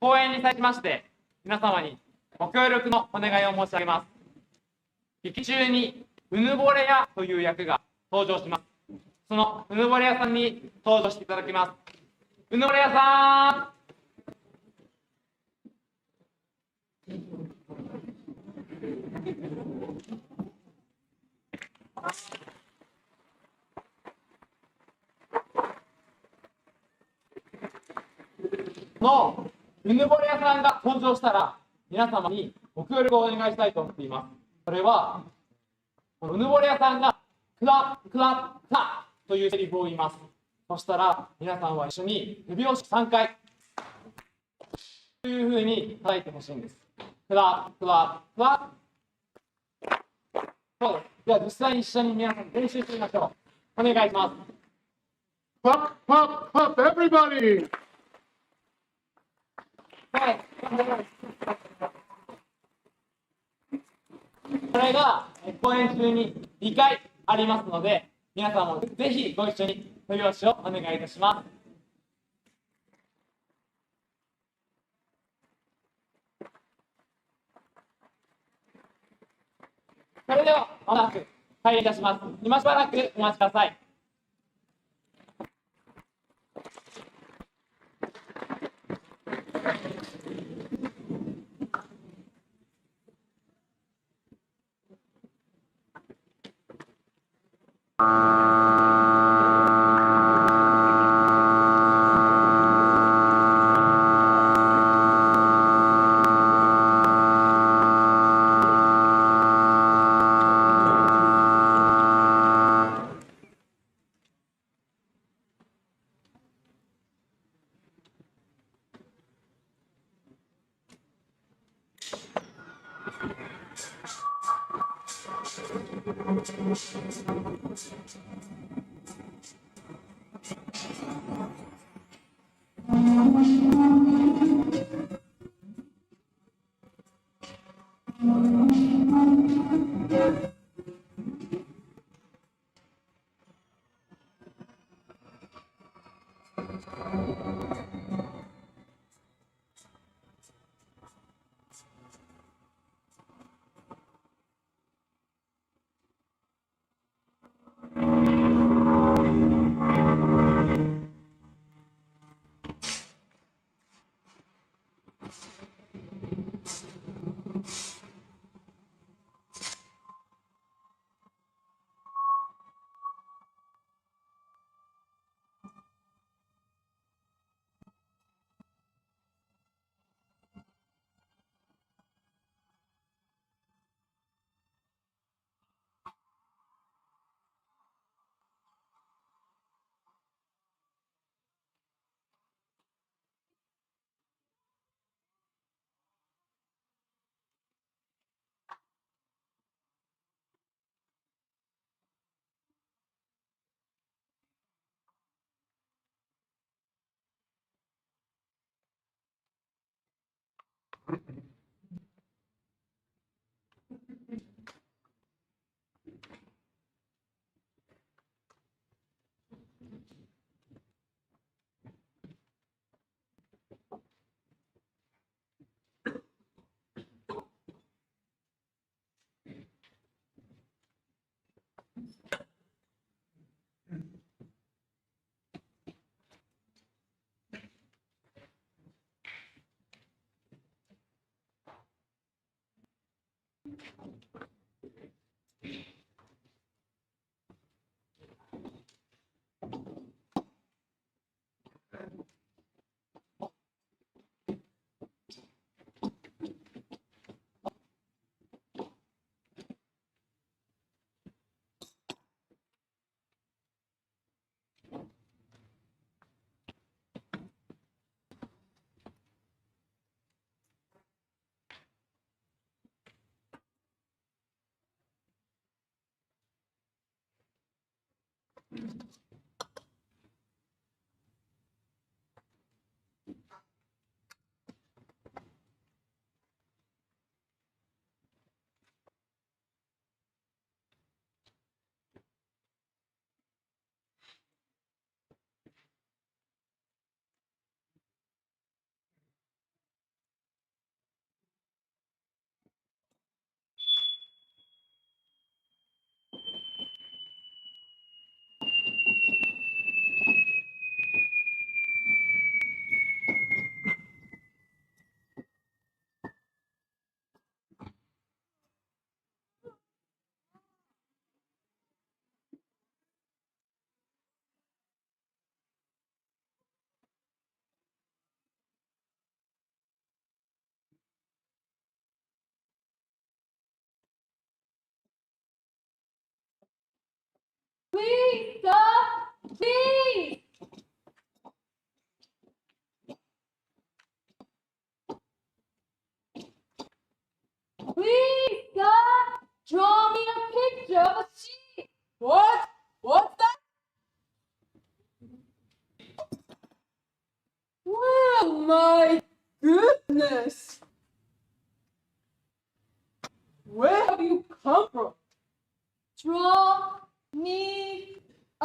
講演に際しまして皆様にご協力のお願いを申し上げます。劇中にうぬぼれ屋という役が登場します。そのうぬぼれ屋さんに登場していただきます。うぬぼれ屋さん。のうぬぼれ屋さんが登場したら皆様にご協力をお願いしたいと思っています。それはこのうぬぼれ屋さんがクワクワクワというセリフを言います。そしたら皆さんは一緒に手拍子3回というふうに叩いてほしいんです。クワクワクワ。そうです。では実際に一緒に皆さん練習してみましょう。お願いします。Pop, pop, pop, everybody! これが公演中に2回ありますので、皆さんもぜひご一緒に手拍子をお願いいたします。それではまもなく開演いたします。今しばらくお待ちください。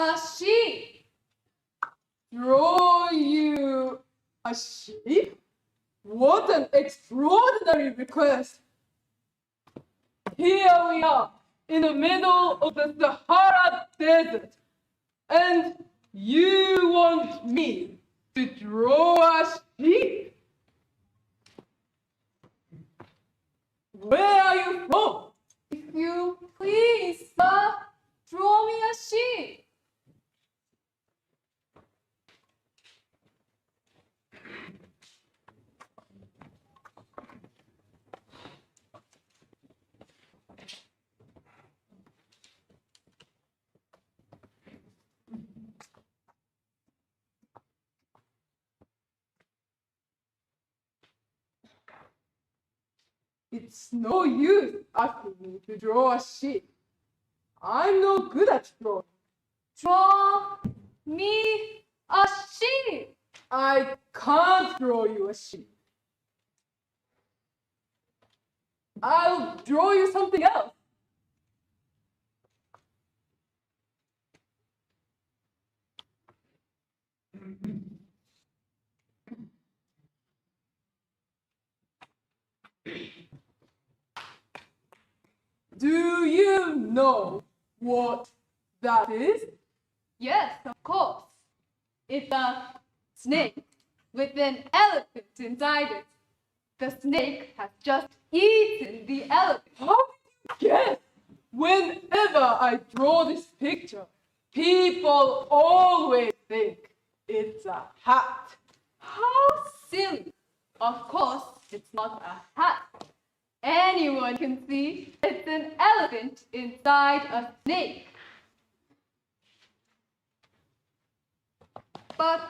a sheep. Draw you a sheep? What an extraordinary request. Here we are in the middle of the Sahara Desert, and you want me to draw a sheep? Where are you from? If you please, sir, draw me a sheep. It's no use asking me to draw a sheep. I'm no good at drawing. Draw me a sheep. I can't draw you a sheep. I'll draw you something else. Do you know what that is? Yes, of course. It's a snake with an elephant inside it. The snake has just eaten the elephant. How did you guess? Whenever I draw this picture, people always think it's a hat. How silly. Of course, it's not a hat. Anyone can see it's an elephant inside a snake. But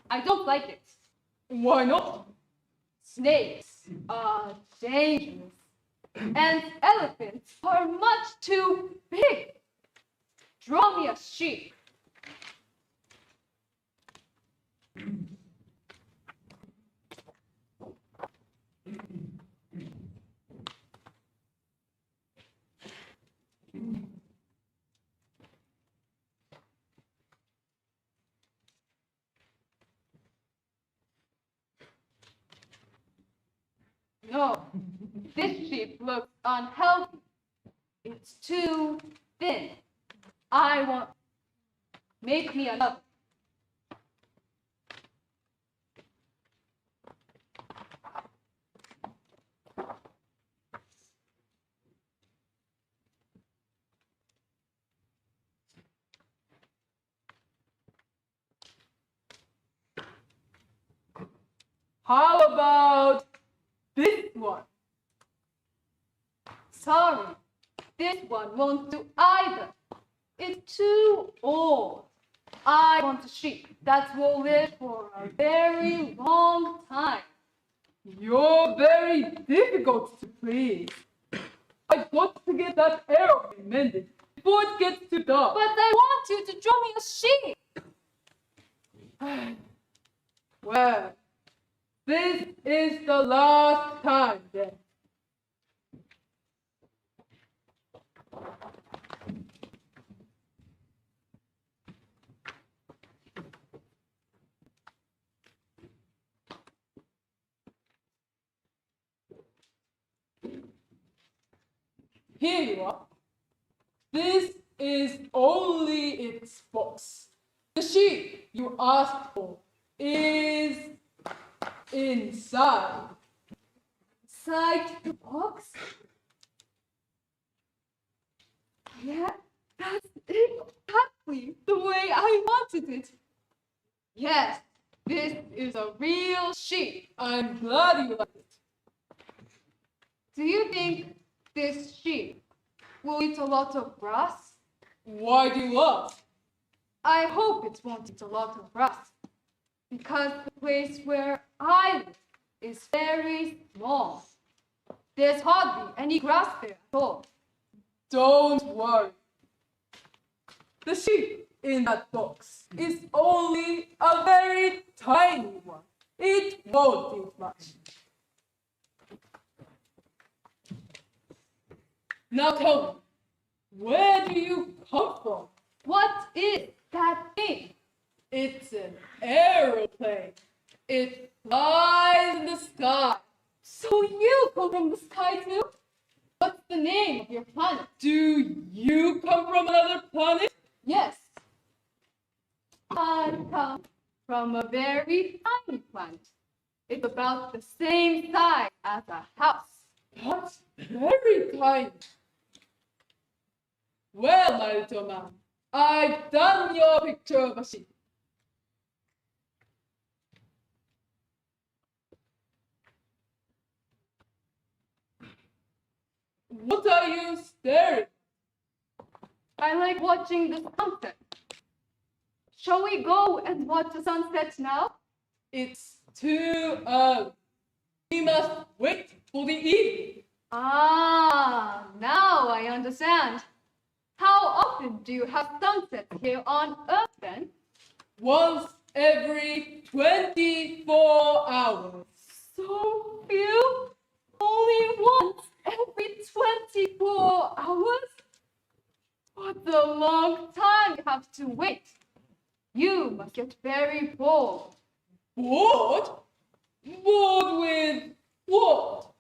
I don't like it. Why not? Snakes are dangerous, and elephants are much too big. Draw me a sheep. No, this sheep looks unhealthy. It's too thin. I want. Make me another. How about this one? Sorry, this one won't do either. It's too old. I want a sheep that will live for a very long time. You're very difficult to please. I've got to get that aeroplane mended before it gets too dark. But I want you to draw me a sheep. Well, this is the last time then. Here you are. This is only its box. The sheep you asked for is inside. Inside the box? Yeah, that's exactly the way I wanted it. Yes, this is a real sheep. I'm glad you like it. Do you think this sheep will eat a lot of grass? Why do you ask? I hope it won't eat a lot of grass, because the place where I live is very small. There's hardly any grass there at all. Don't worry. The sheep in that box is only a very tiny one. It won't eat much. Now tell me, where do you come from? What is that thing? It's an aeroplane. It flies in the sky. So you come from the sky too? What's the name of your planet? Do you come from another planet? Yes. I come from a very tiny planet. It's about the same size as a house. That's very kind. Well, my little man, I've done your picture machine. What are you staring? I like watching the sunset. Shall we go and watch the sunset now? It's too early. We must wait for the evening. Ah, now I understand. How often do you have sunsets here on Earth then? Once every 24 hours. So few? Only once every 24 hours? What a long time you have to wait. You must get very bored. Bored? Bored with what?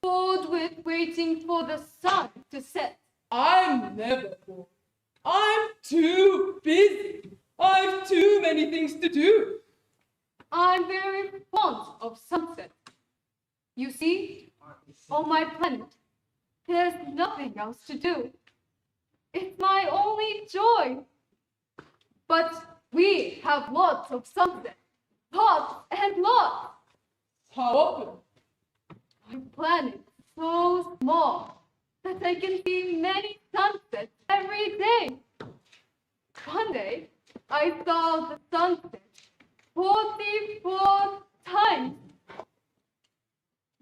Bored with waiting for the sun to set. I'm never bored. I'm too busy. I've too many things to do. I'm very fond of sunset. You see, on my planet, there's nothing else to do. It's my only joy. But we have lots of sunset. Lots and lots. How often? My planet is so small that I can see many sunsets every day. One day, I saw the sunset 44 times.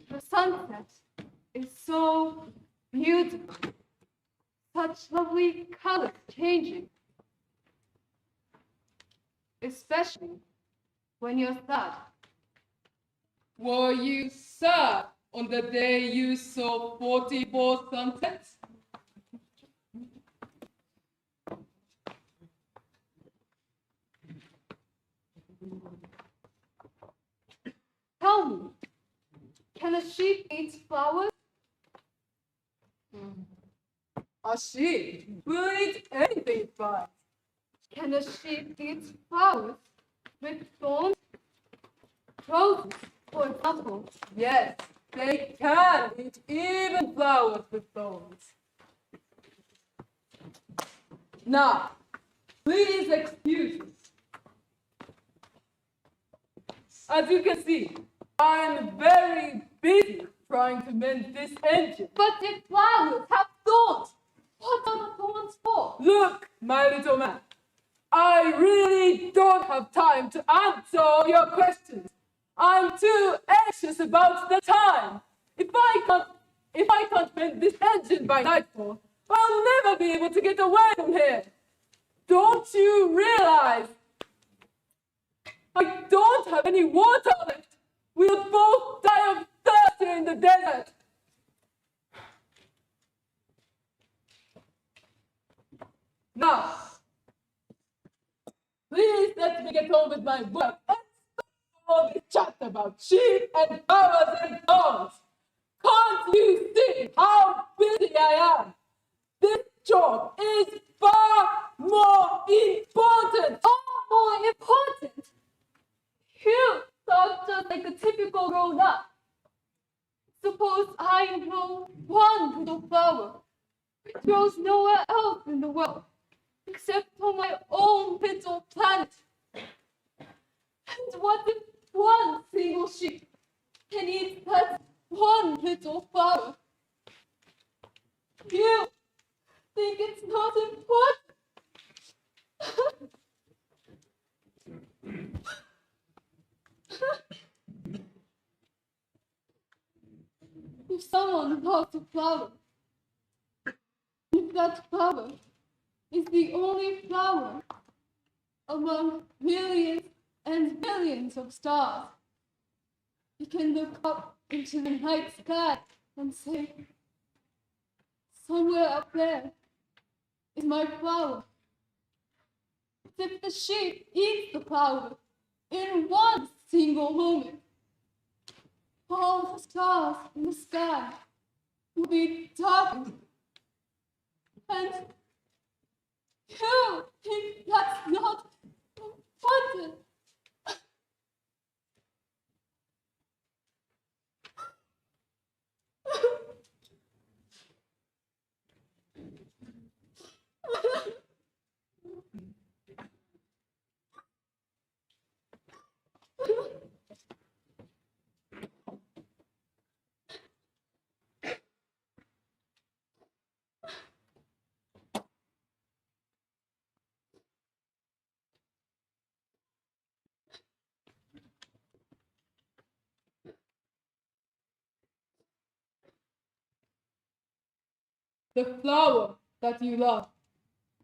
The sunset is so beautiful. Such lovely colors changing. Especially when you're sad. Were you sad on the day you saw 44 sunsets? Tell me, can a sheep eat flowers? A sheep will eat anything it finds. Can a sheep eat flowers with thorns? Roses, for example. Yes, they can eat even flowers with thorns. Now, please excuse me. As you can see, I'm very busy trying to mend this engine. But if flowers have thorns, what are the thorns for? Look, my little man, I really don't have time to answer all your questions. I'm too anxious about the time. If I can't mend this engine by nightfall, I'll never be able to get away from here. Don't you realize? I don't have any water left. We'll both die of thirst here in the desert. Now, please let me get on with my work and stop all this chat about sheep and flowers and thorns. Can't you see how busy I am? This job is far more important. Far more important. You talk just like a typical grown-up. Suppose I know one little flower which grows nowhere else in the world except on my own little planet. And what if one single sheep can eat that one little flower? You think it's not important? If someone loves a flower, if that flower is the only flower among millions and billions of stars, you can look up into the night sky and say, somewhere up there is my flower. if the sheep eats the flower in one single moment. All the stars in the sky will be darkened. And you think that's not important? The flower that you love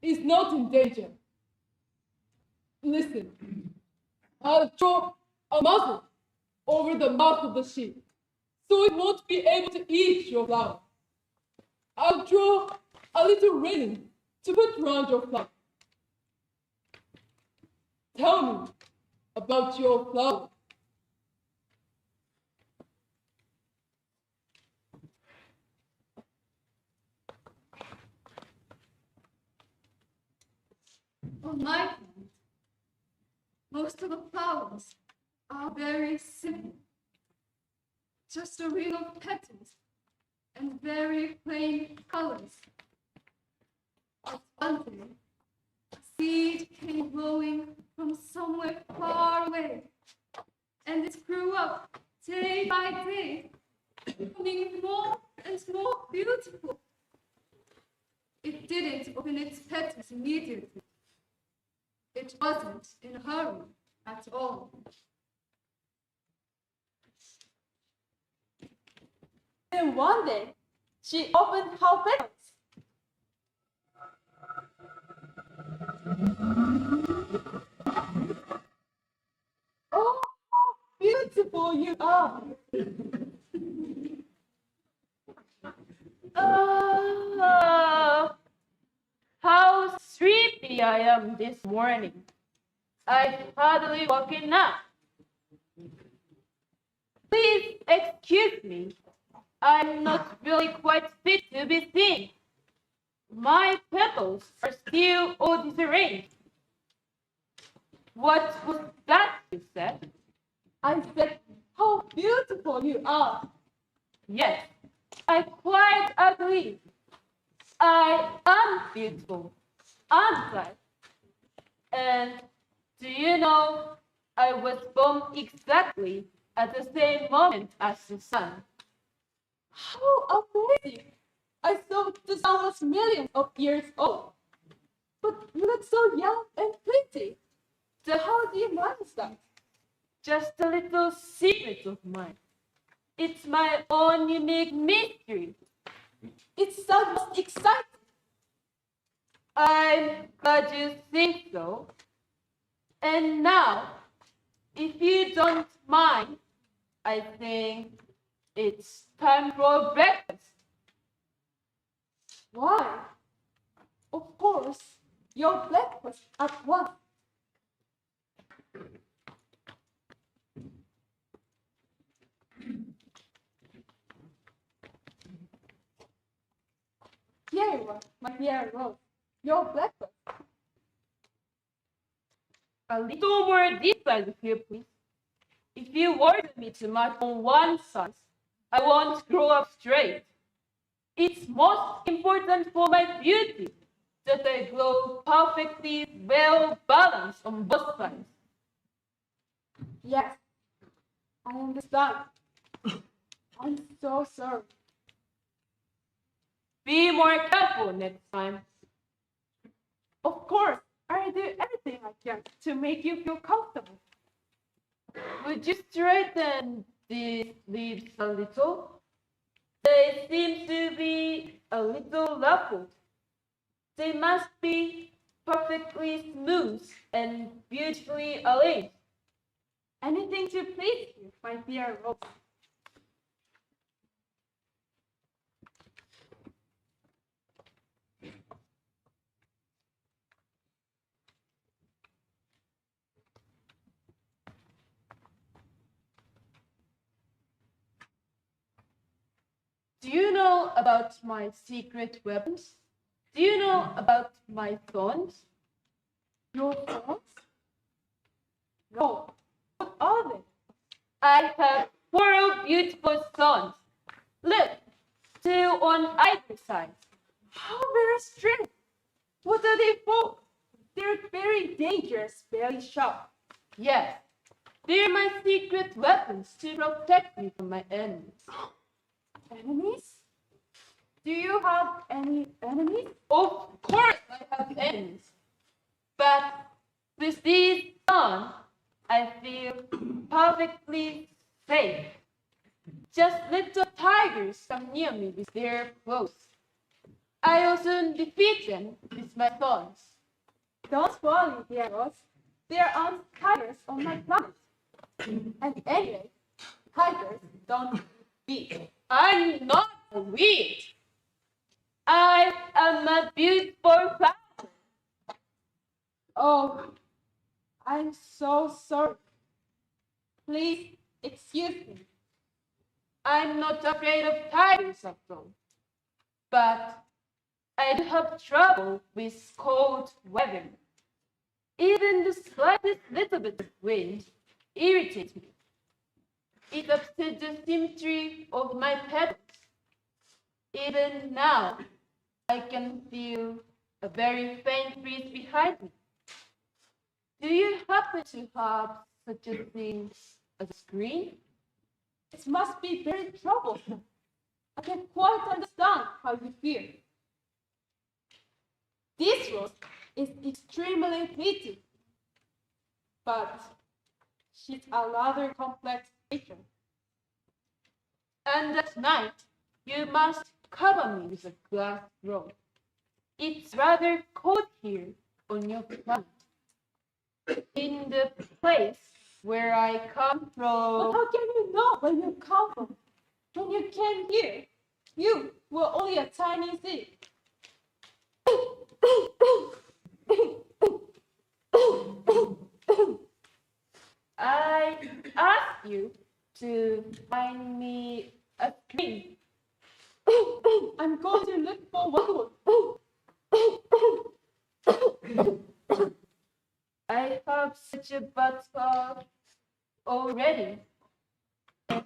is not in danger. Listen, I'll draw a muzzle over the mouth of the sheep, so it won't be able to eat your flower. I'll draw a little railing to put around your flower. Tell me about your flower. On my planet, most of the flowers are very simple. Just a ring of petals and very plain colors. But one day, a seed came growing from somewhere far away, and it grew up day by day, becoming more and more beautiful. It didn't open its petals immediately. It wasn't in a hurry at all. Then one day, she opened her petals. Oh, how beautiful you are! Oh, how sleepy I am this morning. I've hardly woken up. Please excuse me. I'm not really quite fit to be seen. My petals are still all disarranged. What was that you said? I said, how beautiful you are. Yes, I quite agree. I am beautiful, aren't I? And do you know, I was born exactly at the same moment as the sun. How amazing! I thought the sun was millions of years old. But you look so young and pretty. So how do you manage that? Just a little secret of mine. It's my own unique mystery. It sounds exciting. I'm glad you think so. And now, if you don't mind, I think it's time for breakfast. Why? Of course, your breakfast at once. Here you are, my dear Rose. Your breakfast. A little more this side of here, please. If you order me too much on one side, I won't grow up straight. It's most important for my beauty that I grow perfectly well balanced on both sides. Yes, I understand. I'm so sorry. Be more careful next time. Of course, I'll do everything I can to make you feel comfortable. Would you straighten these leaves a little? They seem to be a little ruffled. They must be perfectly smooth and beautifully arranged. Anything to please you, my dear Rose. know about my secret weapons? Do you know about my thorns? Your thoughts? No. What are they? I have 4 beautiful thorns. Look, 2 on either side. How very strange. What are they for? They're very dangerous, very sharp. Yes, they're my secret weapons to protect me from my enemies. Enemies? Do you have any enemies? Of course I have enemies. But with these on, I feel perfectly safe. Just little tigers come near me with their claws. I'll soon defeat them with my thorns. Don't worry, dear Rose. There aren't tigers on my planet. And anyway, tigers don't beat. I'm not a weed. I am a beautiful flower. Oh, I'm so sorry. Please excuse me. I'm not afraid of tigers after all. But I do have trouble with cold weather. Even the slightest little bit of wind irritates me. It upsets the symmetry of my petals. Even now, I can feel a very faint breeze behind me. Do you happen to have such a thing as a screen? It must be very troublesome. I can quite understand how you feel. This rose is extremely pretty, but she's a rather complex creature. And at night, you must cover me with a glass robe. It's rather cold here on your planet. In the place where I come But from. how can you know where you come from? When you came here, you were only a tiny seed. I asked you to find me a tree. I'm going to look for one. I have such a bad thought already. And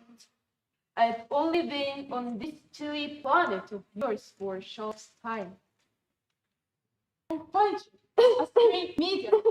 I've only been on this chilly planet of yours for a short time. I'll find you a strange medium.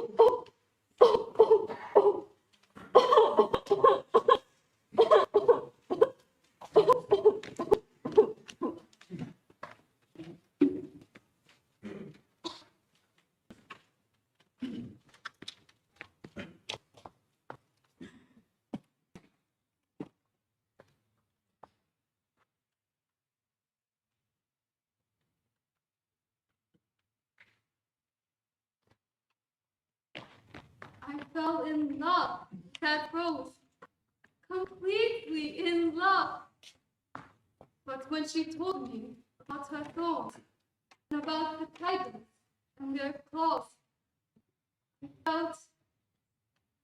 I fell in love, that rose, completely in love. But when she told me about her thorns and about the tigers and their claws, I felt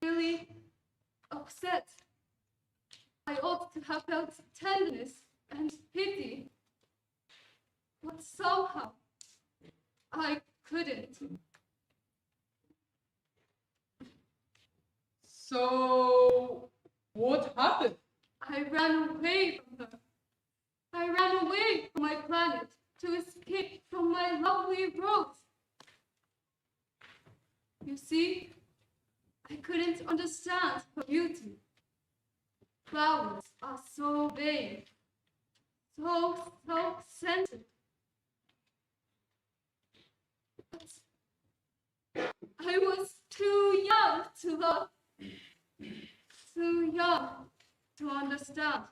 really upset. I ought to have felt tenderness and pity, but somehow I couldn't. So, what happened? I ran away from her. I ran away from my planet to escape from my lovely rose. You see, I couldn't understand her beauty. Flowers are so vain, so self-centered. But I was too young to love, too young to understand.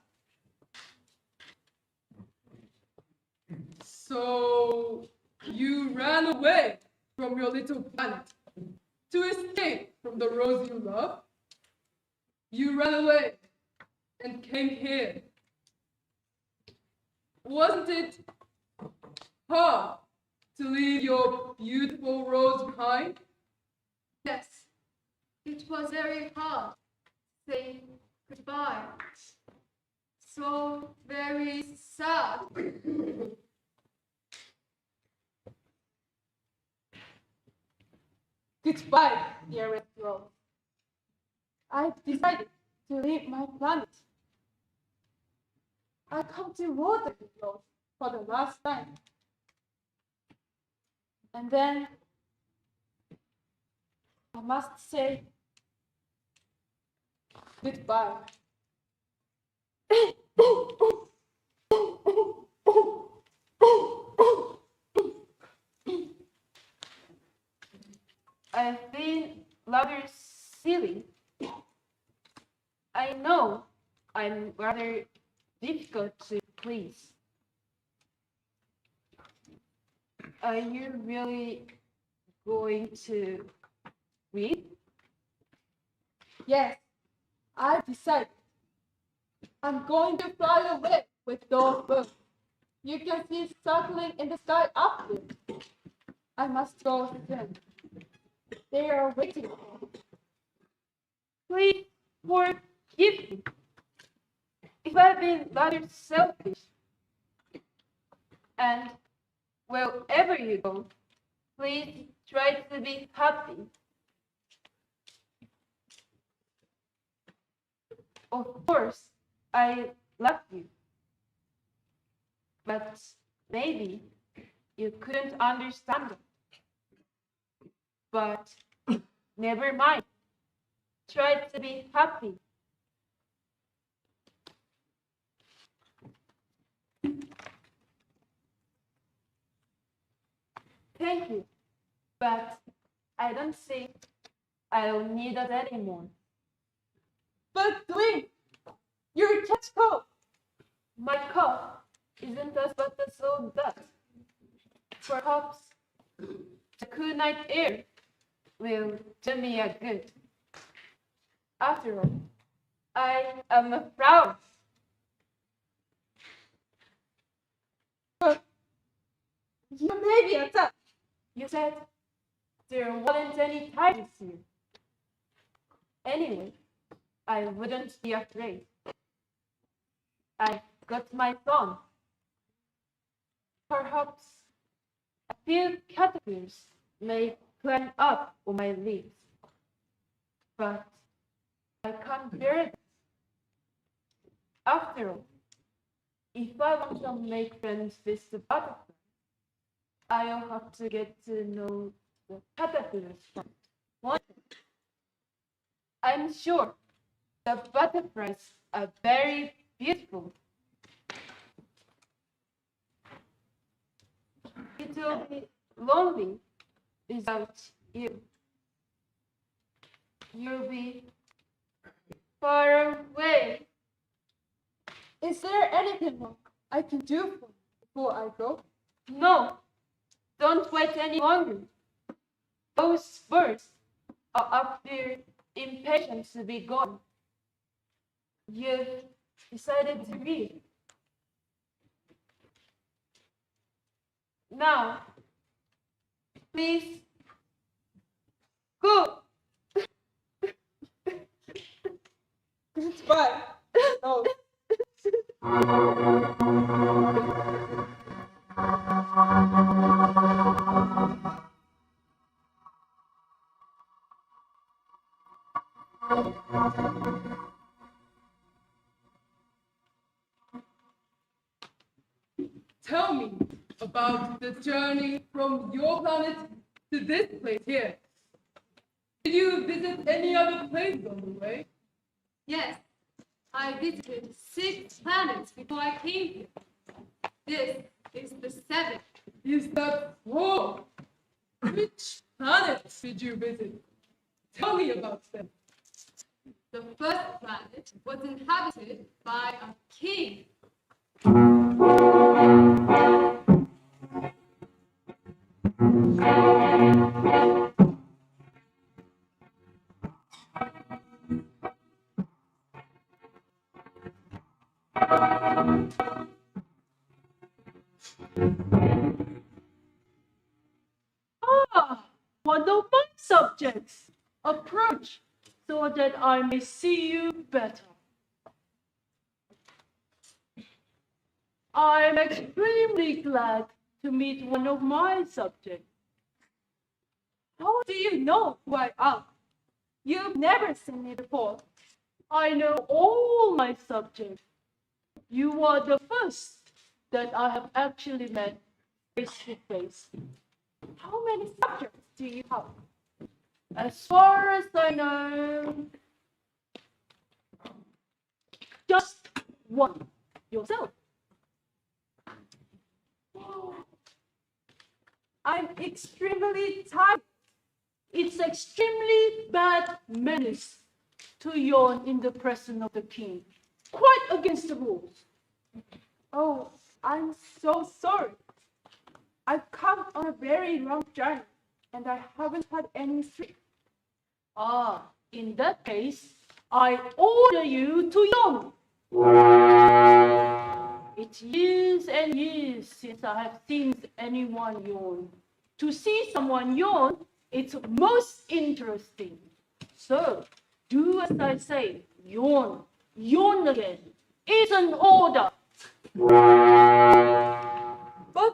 So, you ran away from your little planet to escape from the rose you love? You ran away and came here. Wasn't it hard to leave your beautiful rose behind? Yes, it was very hard to say goodbye. so very sad. Goodbye, dearest Rose. I've decided to leave my planet. I come to water the Rose for the last time. And then I must say goodbye. I've been rather silly. I know I'm rather difficult to please. Are you really going to read? Yes, I've decided. I'm going to fly away with those birds. You can see circling in the sky up there. I must go to them. They are waiting for me. Please forgive me if I've been rather selfish. And wherever you go, please try to be happy. Of course, I love you. But maybe you couldn't understand it. But never mind. Try to be happy. Thank you. But I don't think I'll need it anymore. But Dwayne, your catch coat. My cough isn't as bad as all that. Perhaps the cool night air will do me a good. After all, I am a flower. But you may be attacked. You said there wasn't any tigers here. Anyway, I wouldn't be afraid. I've got my thorn. Perhaps a few caterpillars may climb up on my leaves, but I can't bear it. After all, if I want to make friends with the butterfly, I'll have to get to know the caterpillars first. I'm sure the butterflies are very beautiful. It will be lonely without you. You'll be far away. Is there anything more I can do for you before I go? No, don't wait any longer. Those birds are up there impatient to be gone. You've decided to leave. Now, please go. Goodbye. Oh. Tell me about the journey from your planet to this place here. Did you visit any other place on the way? Yes, I visited 6 planets before I came here. This is the 7th. Is that so? Which planets did you visit? Tell me about them. The first planet was inhabited by a king. Ah, one of my subjects. Approach so that I may see you better. I'm extremely glad to meet one of my subjects. How do you know who I am? You've never seen me before. I know all my subjects. You are the first that I have actually met face to face. How many subjects do you have? As far as I know, just one. Yourself. I'm extremely tired. It's extremely bad manners to yawn in the presence of the king. Quite against the rules. Oh, I'm so sorry. I've come on a very long journey and I haven't had any sleep. Ah, in that case, I order you to yawn. It's years and years since I have seen anyone yawn. To see someone yawn, it's most interesting. So, do as I say, yawn, yawn again. It's an order. But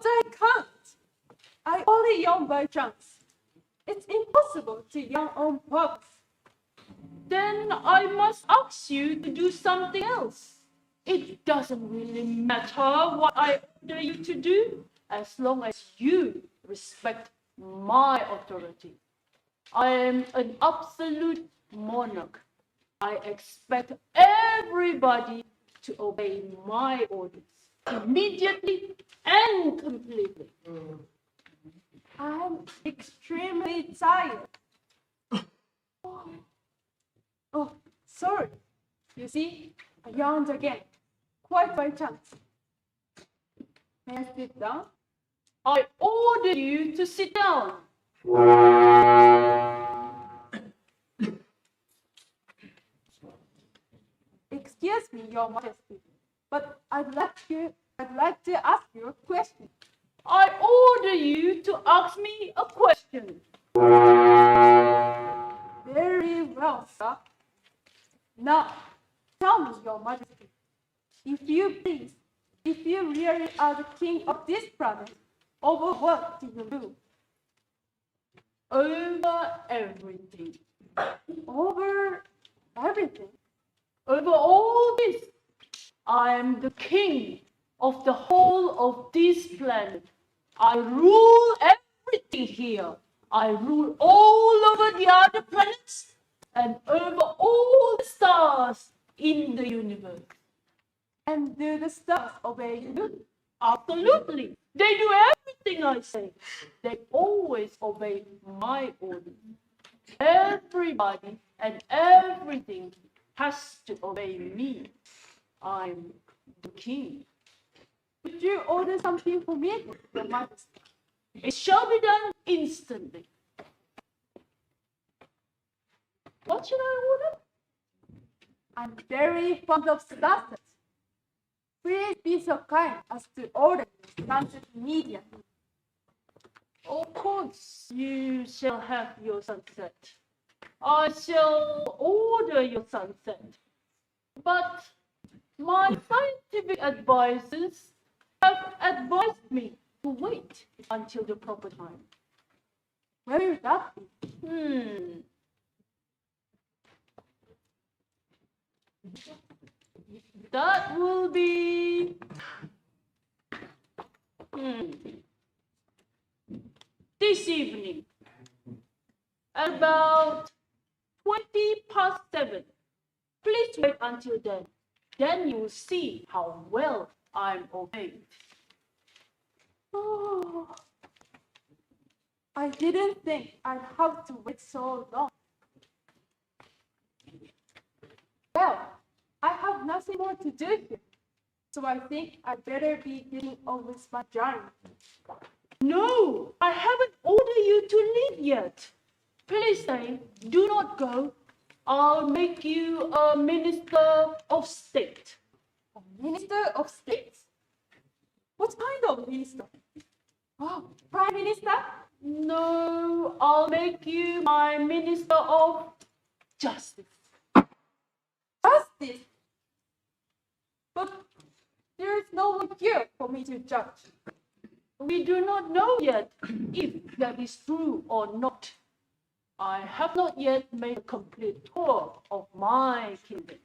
I can't. I only yawn by chance. It's impossible to yawn on purpose. Then I must ask you to do something else. It doesn't really matter what I order you to do, as long as you respect my authority. I am an absolute monarch. I expect everybody to obey my orders immediately and completely. I'm extremely tired. Oh, sorry. You see, I yawned again, quite by chance. May I sit down? I order you to sit down. Excuse me, Your Majesty, but I'd like to ask you a question. I order you to ask me a question. Very well, sir. Now, tell me, Your Majesty, if you please, if you really are the king of this planet, over what do you rule? Over everything. Over everything? Over all this. I am the king of the whole of this planet. I rule everything here. I rule all over the other planets and over all the stars in the universe. And do the stars obey you? Absolutely. They do everything I say. They always obey my orders. Everybody and everything has to obey me. I'm the king. Would you order something for me, Your Majesty? It shall be done instantly. What should I order? I'm very fond of sunsets. Please be so kind as to order the sunset immediately. Of course, you shall have your sunset. I shall order your sunset. But my scientific advisors have advised me to wait until the proper time. Where will that be? That will be this evening at about 7:20. Please wait until then. Then you will see how well I'm obeyed. Oh, I didn't think I'd have to wait so long. Well, I have nothing more to do here, so I think I'd better be getting on with my journey. No, I haven't ordered you to leave yet. Please stay. Do not go. I'll make you a minister of state. A minister of state? What kind of minister? Oh, prime minister? No, I'll make you my minister of justice. Justice? But There is no one here for me to judge. We do not know yet if that is true or not. I have not yet made a complete tour of my kingdom.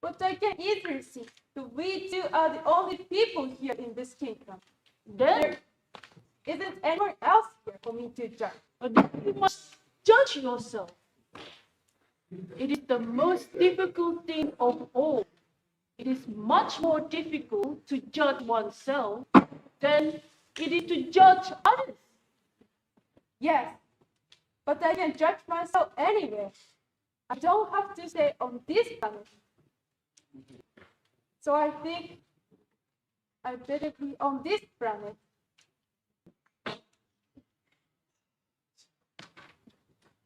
But I can easily see that we two are the only people here in this kingdom. Then Isn't anyone else here for me to judge? you must judge yourself. It is the most difficult thing of all. It is much more difficult to judge oneself than it is to judge others. Yes, but I can judge myself anyway. I don't have to stay on this planet. So I think I better be on this planet.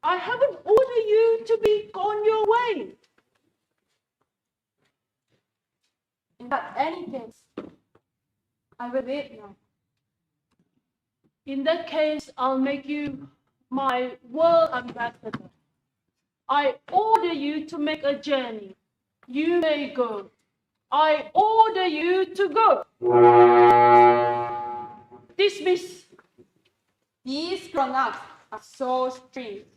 I haven't ordered you to be on your way. In that any case, I will leave now. In that case, I'll make you my world ambassador. I order you to make a journey. You may go. I order you to go. Dismiss. These grown-ups are so strict.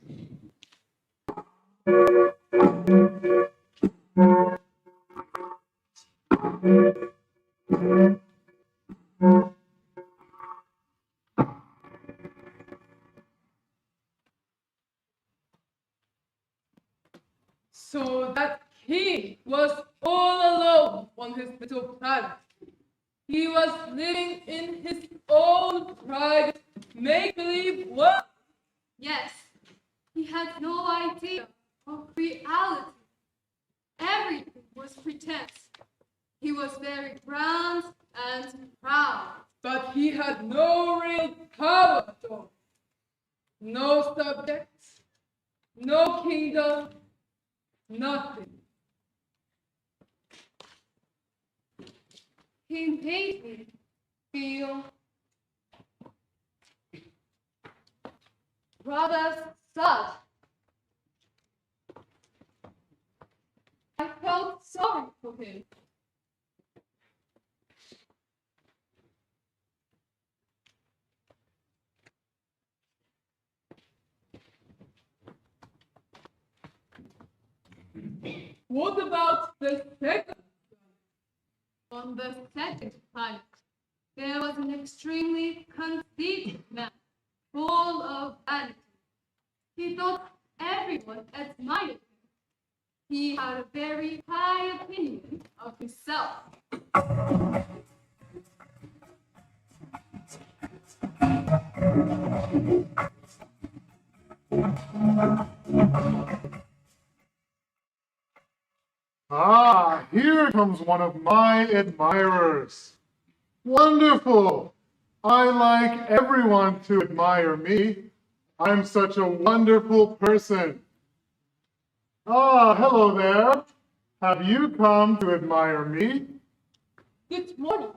So that king was all alone on his little planet. He was living in his own private make-believe world. Yes, he had no idea of reality. Everything was pretense. He was very grand and proud. But he had no real power at all. No subjects, no kingdom, nothing. He made me feel rather sad. I felt sorry for him. What about the second? On the second planet, there was an extremely conceited man, full of vanity. He thought everyone admired him. He had a very high opinion of himself. Ah, here comes one of my admirers. Wonderful! I like everyone to admire me. I'm such a wonderful person. Ah, hello there. Have you come to admire me? Good morning.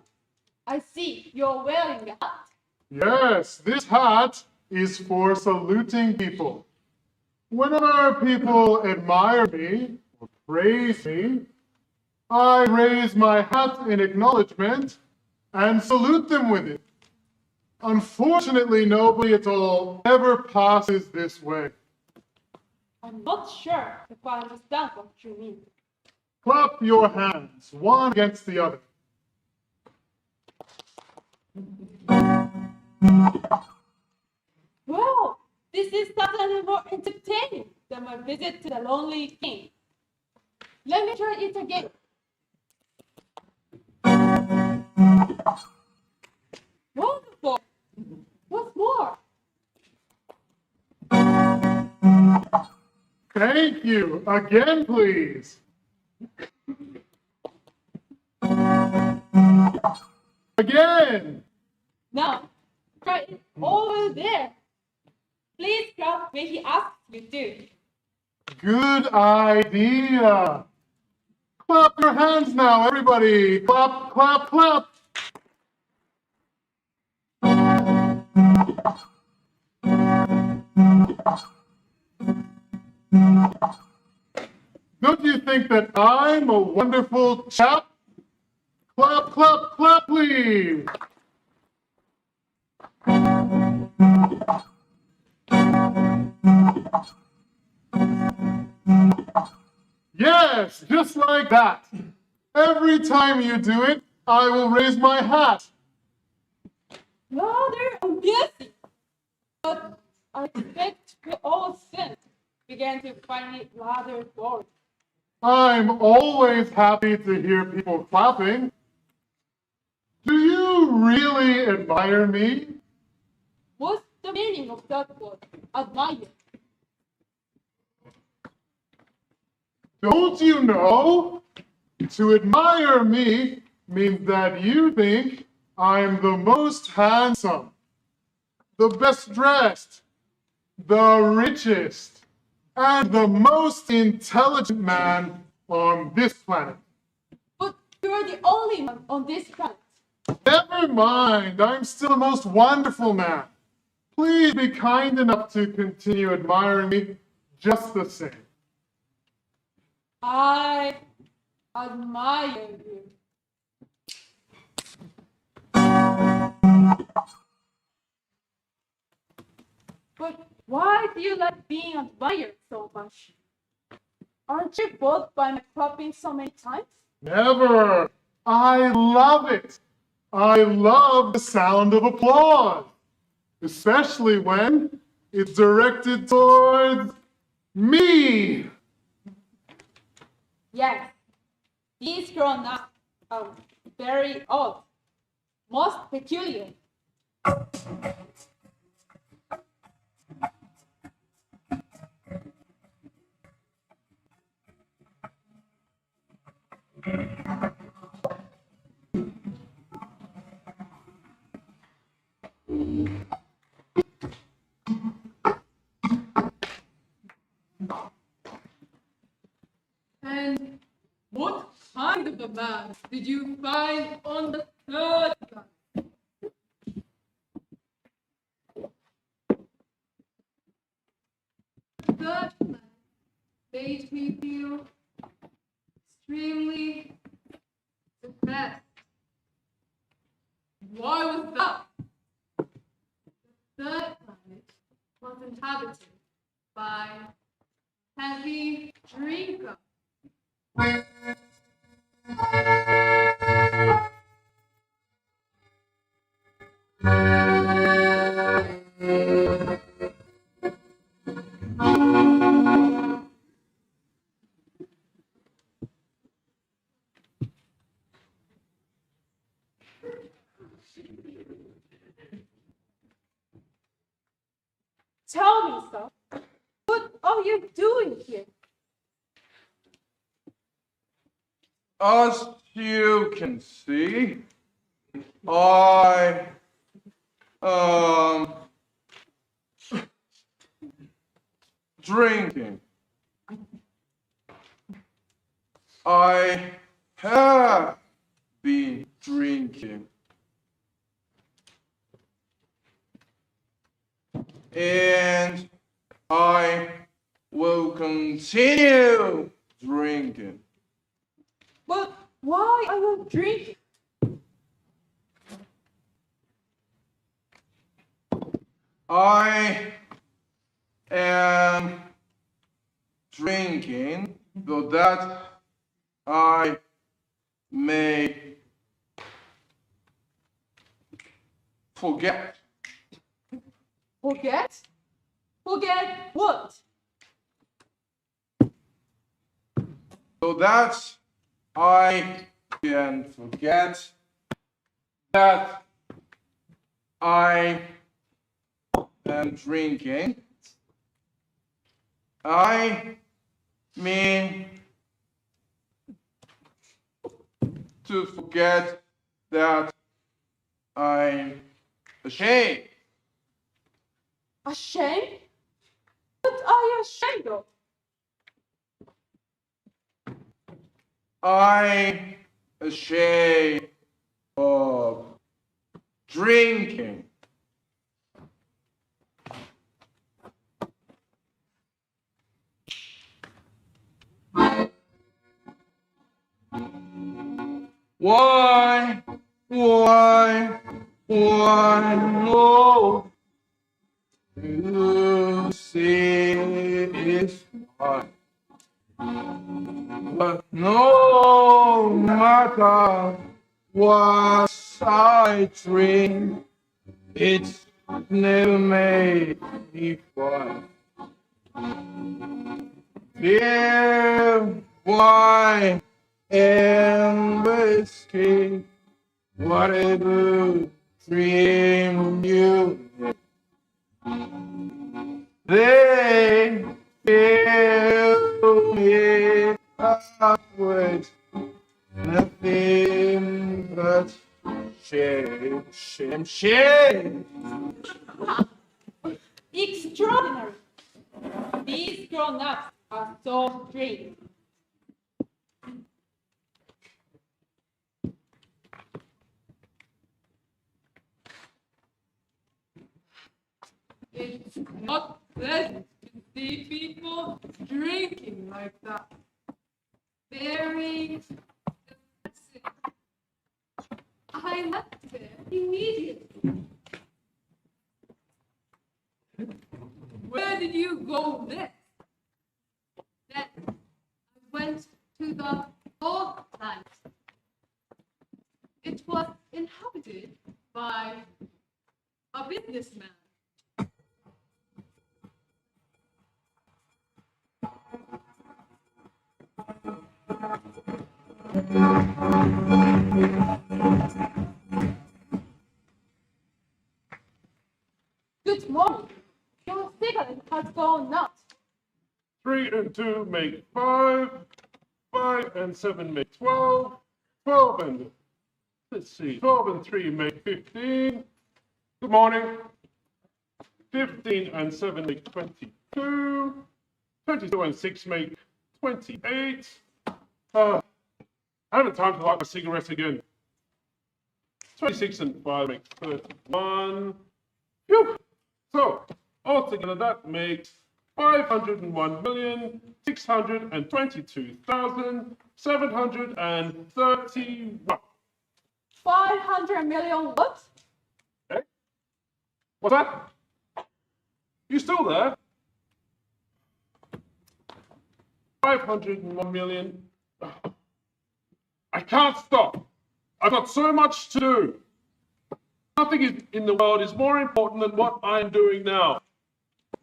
I see you're wearing a hat. Yes, this hat is for saluting people. Whenever people admire me or praise me, I raise my hat in acknowledgement and salute them with it. Unfortunately, nobody at all ever passes this way. I'm not sure if I understand what you mean. Clap your hands, one against the other. Well, this is certainly more entertaining than my visit to the lonely king. Let me try it again. Wonderful. What's more? Thank you. Again, please. Again. Now, try it over there. Please clap when he asks you to. Good idea. Clap your hands now, everybody. Clap, clap, clap. Don't you think that I'm a wonderful chap? Clap, clap, clap, please. Yes, just like that. Every time you do it, I will raise my hat. Rather amusing. But I expect we all since began to find it rather boring. I'm always happy to hear people clapping. Do you really admire me? What's the meaning of that word? Admire. Don't you know? To admire me means that you think I'm the most handsome, the best dressed, the richest, and the most intelligent man on this planet. But you're the only one on this planet. Never mind, I'm still the most wonderful man. Please be kind enough to continue admiring me just the same. I admire you. But why do you like being admired so much? Aren't you bored by my clapping so many times? Never. I love it. I love the sound of applause, especially when it's directed towards me. Yes, these grown-ups are very odd, most peculiar. And what kind of a man did you find on the third planet? The third planet made me feel extremely depressed. Why was that? The third planet was inhabited by heavy drinker. Tell me, sir, what are you doing here? As you can see, I drinking. I have been drinking. And I will continue drinking. But why are you drinking? I am drinking so that I may forget. Forget? Forget what? So that I can forget that I am drinking. I mean to forget that I'm ashamed. Ashamed? What are you ashamed of? I'm ashamed of drinking. Why, no? You see it's fine. But no matter what I dream, it's never made me cry. Dear, why endlessly, whatever dream you make, they fill me up with nothing but shame, shame, shame. Extraordinary. These grown-ups are so strange. It's not pleasant to see people drinking like that. Very depressing. I left there immediately. Where did you go next? Then I went to the old land. It was inhabited by a businessman. Good morning. Your cigarette has gone out. 3 and 2 make 5. 5 and 7 make 12. 12 and, let's see, 12 and 3 make 15. Good morning. 15 and 7 make 22. 22 and 6 make 28. I haven't time to light my cigarette again. 26 and 5 makes 31. Phew. So, altogether that makes 501,622,731. 500 million what? Okay. What's that? You still there? 501 million. I can't stop. I've got so much to do. Nothing in the world is more important than what I am doing now.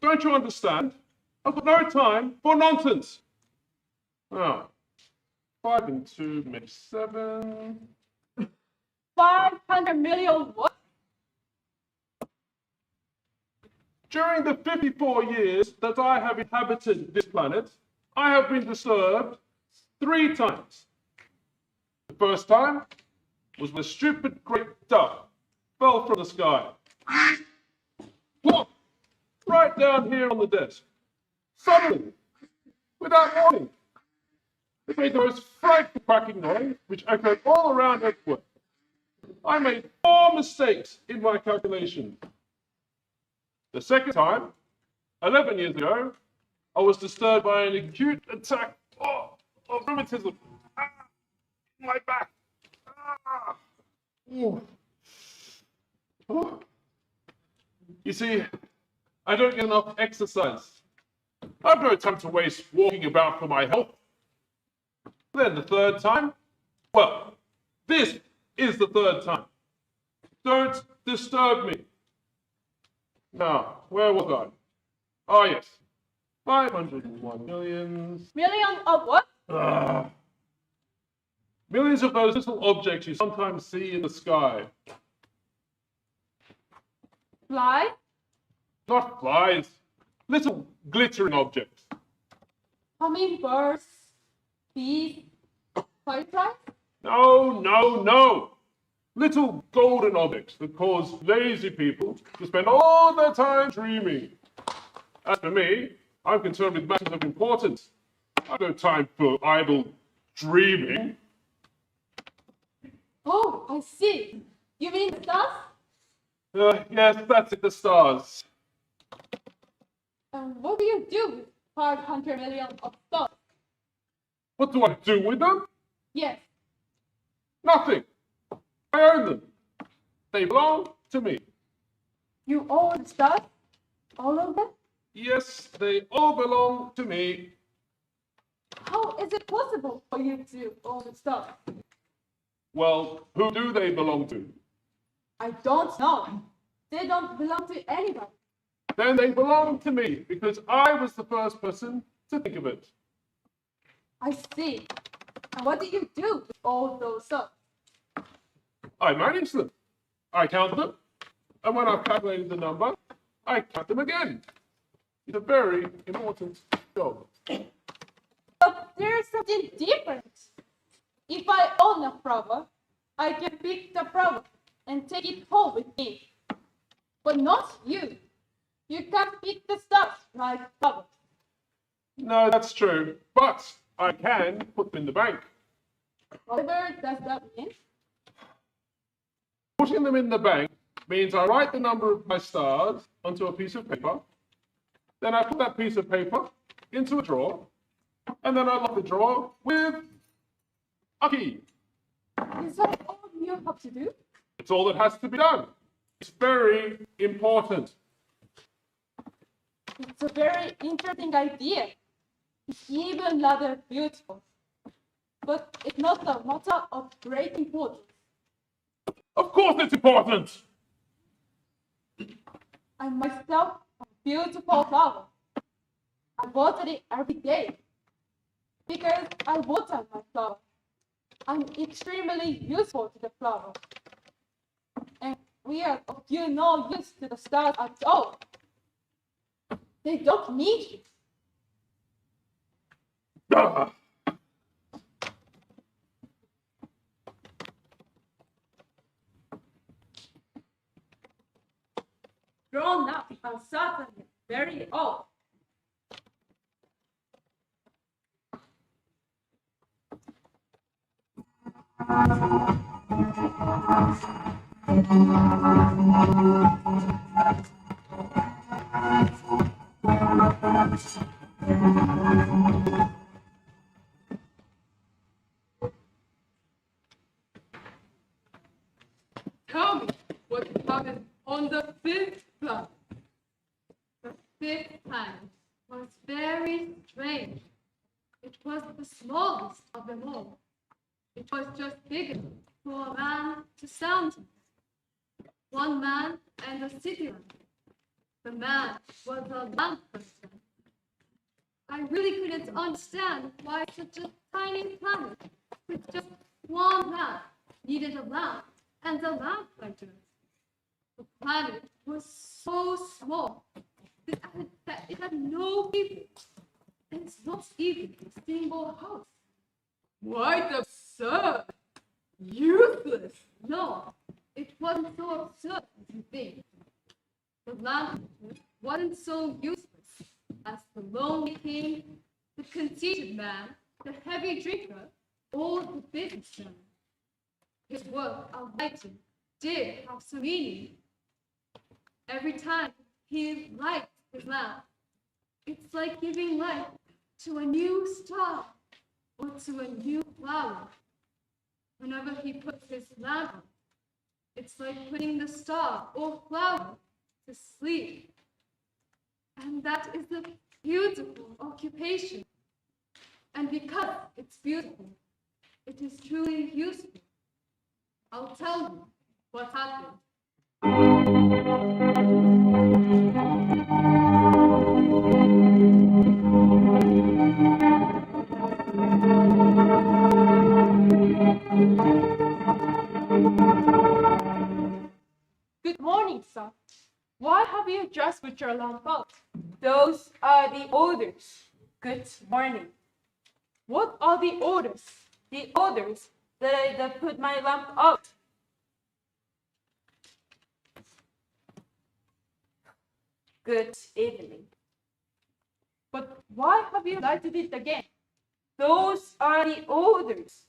Don't you understand? I've got no time for nonsense. Now, 5 and 2 make 7. 500 million what? During the 54 years that I have inhabited this planet, I have been disturbed 3 times. The first time was when a stupid great dove fell from the sky. Plop! Right down here on the desk. Suddenly, without warning. It made the most frightful cracking noise, which echoed all around everywhere. I made 4 mistakes in my calculations. The second time, 11 years ago, I was disturbed by an acute attack of rheumatism. In my back. Ooh. Oh. You see, I don't get enough exercise. I've no time to waste walking about for my health. Then the third time, well, this is the third time. Don't disturb me. Now, where was I? Ah, yes. 501 millions. Million of what? Millions of those little objects you sometimes see in the sky. Fly? Not flies. Little glittering objects. Hummingbirds? Bees? Fireflies? No. Little golden objects that cause lazy people to spend all their time dreaming. As for me, I'm concerned with matters of importance. I've no time for idle dreaming. Oh, I see. You mean the stars? Yes, that's it, the stars. What do you do with 500 million of stars? What do I do with them? Yes. Nothing. I own them. They belong to me. You own the stars? All of them? Yes, they all belong to me. How is it possible for you to own the stars? Well, who do they belong to? I don't know. They don't belong to anybody. Then they belong to me because I was the first person to think of it. I see. And what do you do with all those stars? I manage them. I count them. And when I've calculated the number, I count them again. It's a very important job. But there's something different. If I own a flower, I can pick the flower and take it home with me. But not you. You can't pick the stars like flowers. No, that's true. But I can put them in the bank. Whatever does that mean? Putting them in the bank means I write the number of my stars onto a piece of paper. Then I put that piece of paper into a drawer. And then I lock the drawer with a key. Is that all you have to do? It's all that has to be done. It's very important. It's a very interesting idea. It's even rather beautiful. But it's not a matter of great importance. Of course it's important. I myself am a beautiful flower. I water it every day because I water my flower. I'm extremely useful to the flower. And we are of no use to the stars at all. They don't need you. Ah, Grown up and certainly very old. Tell me what happened on the fifth planet. The fifth planet was very strange. It was the smallest of them all. It was just big enough for a man to stand on. One man and a city lamp. The man was a lamp person. I really couldn't understand why such a tiny planet with just one lamp needed a lamp and a lamp lighter. The planet was so small that it had no people, and not even a single house. Quite absurd. Useless. No, it wasn't so absurd as you think. The lamp wasn't so useless as the lonely king, the conceited man, the heavy drinker, or the businessman. His work of lighting did have some meaning. Every time he lights his lamp, it's like giving light to a new star or to a new flower. Whenever he puts his lamp on, it's like putting the star or flower to sleep. And that is a beautiful occupation. And because it's beautiful, it is truly useful. I'll tell you what happened. Good morning, son. Why have you just put your lamp out? Those are the orders. Good morning. What are the orders? The orders that I put my lamp out. Good evening. But why have you lighted it again? Those are the orders.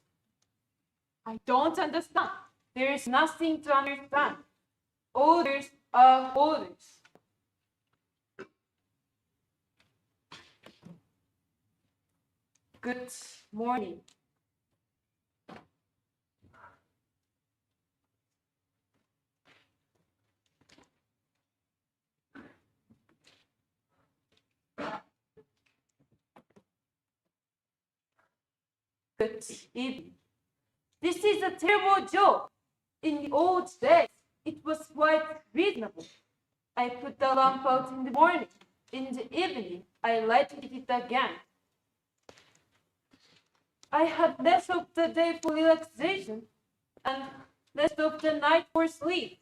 I don't understand. There is nothing to understand. Orders are orders. Good morning. Good evening. This is a terrible joke. In the old days, it was quite reasonable. I put the lamp out in the morning. In the evening, I lighted it again. I had less of the day for relaxation and less of the night for sleep.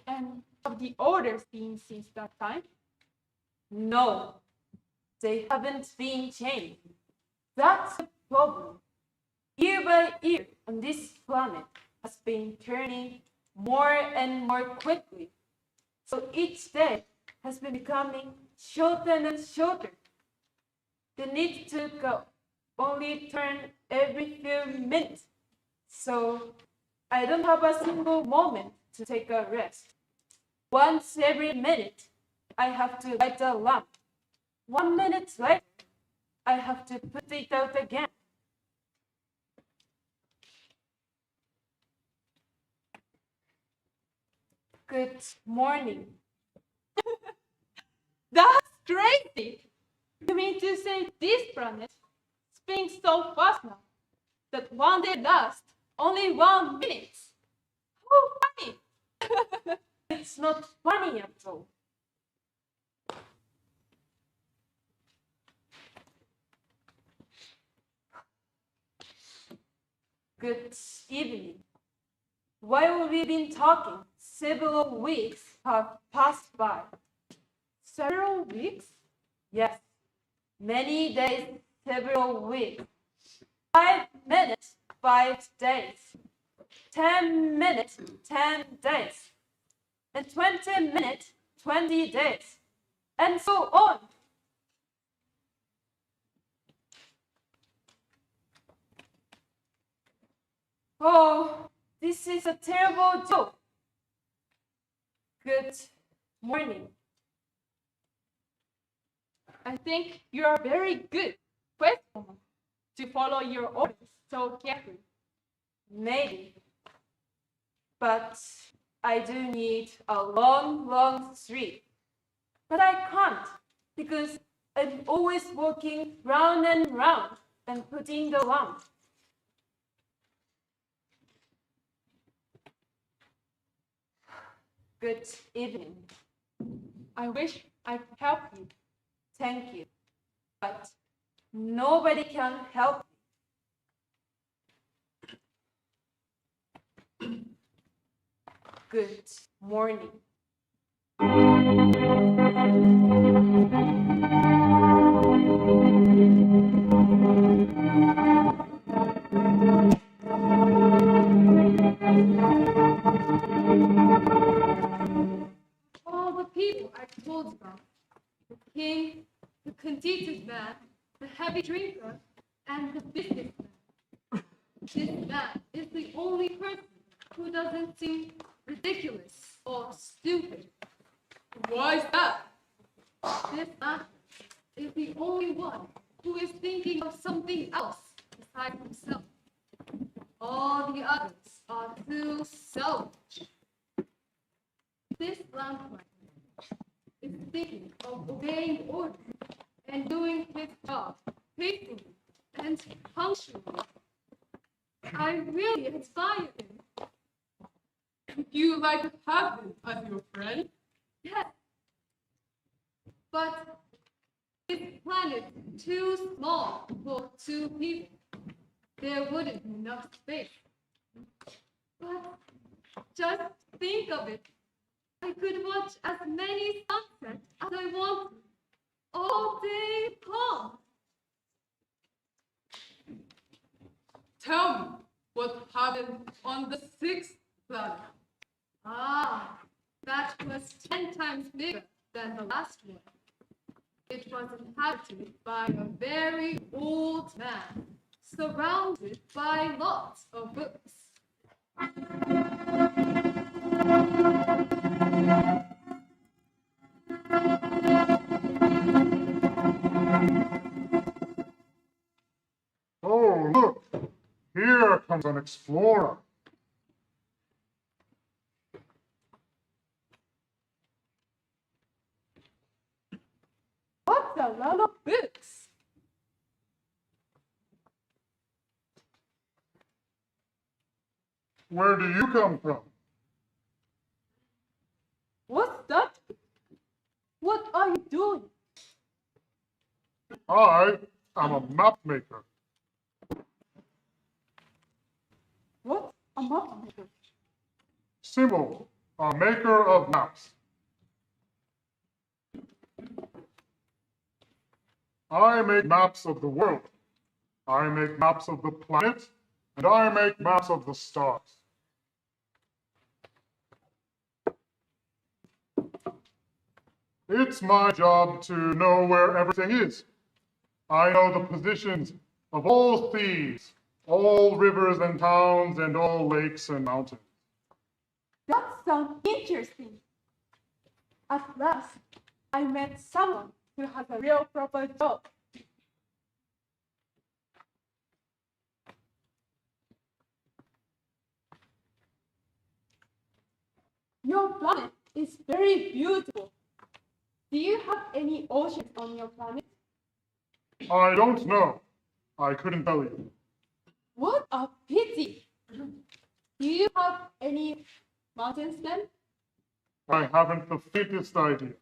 And have the orders been since that time? No, they haven't been changed. That's the problem. Year by year on this planet has been turning more and more quickly. So each day has been becoming shorter and shorter. The need to only turn every few minutes. So I don't have a single moment to take a rest. Once every minute, I have to light a lamp. 1 minute later, I have to put it out again. Good morning. That's crazy. You mean to say this planet spins so fast now that one day lasts only 1 minute? How funny! It's not funny at all. Good evening. While we've been talking, several weeks have passed by. Several weeks? Yes, many days, several weeks. 5 minutes, 5 days. 10 minutes, 10 days. And 20 minutes, 20 days. And so on. Oh, this is a terrible joke. Good morning. I think you are very good, faithful, to follow your orders so carefully. Maybe. But I do need a long, long street. But I can't because I'm always walking round and round and putting the lamp. Good evening. I wish I could help you. Thank you. But nobody can help me. Good morning. All the people I told you about. The king, the conceited man, the heavy drinker, and the businessman. This man is the only person who doesn't seem ridiculous or stupid. Why is that? This man is the only one who is thinking of something else besides himself. All the others are too selfish. This landlord is thinking of obeying orders and doing his job faithfully and punctually. I really admire him. Would you like to have him as your friend? Yes. But this planet is too small for 2 people. There wouldn't be enough space. But just think of it. I could watch as many sunsets as I want all day long. Tell me what happened on the 6th planet. Ah, that was 10 times bigger than the last one. It was inhabited by a very old man, surrounded by lots of books. Oh, look, here comes an explorer. What the? a lot of books. Where do you come from? What's that? What are you doing? I am a map maker. What's a map maker? Simple, a maker of maps. I make maps of the world. I make maps of the planet, and I make maps of the stars. It's my job to know where everything is. I know the positions of all seas, all rivers and towns, and all lakes and mountains. That sounds interesting. At last, I met someone who has a real proper job. Your planet is very beautiful. Do you have any oceans on your planet? I don't know. I couldn't tell you. What a pity. Do you have any mountains then? I haven't the faintest idea.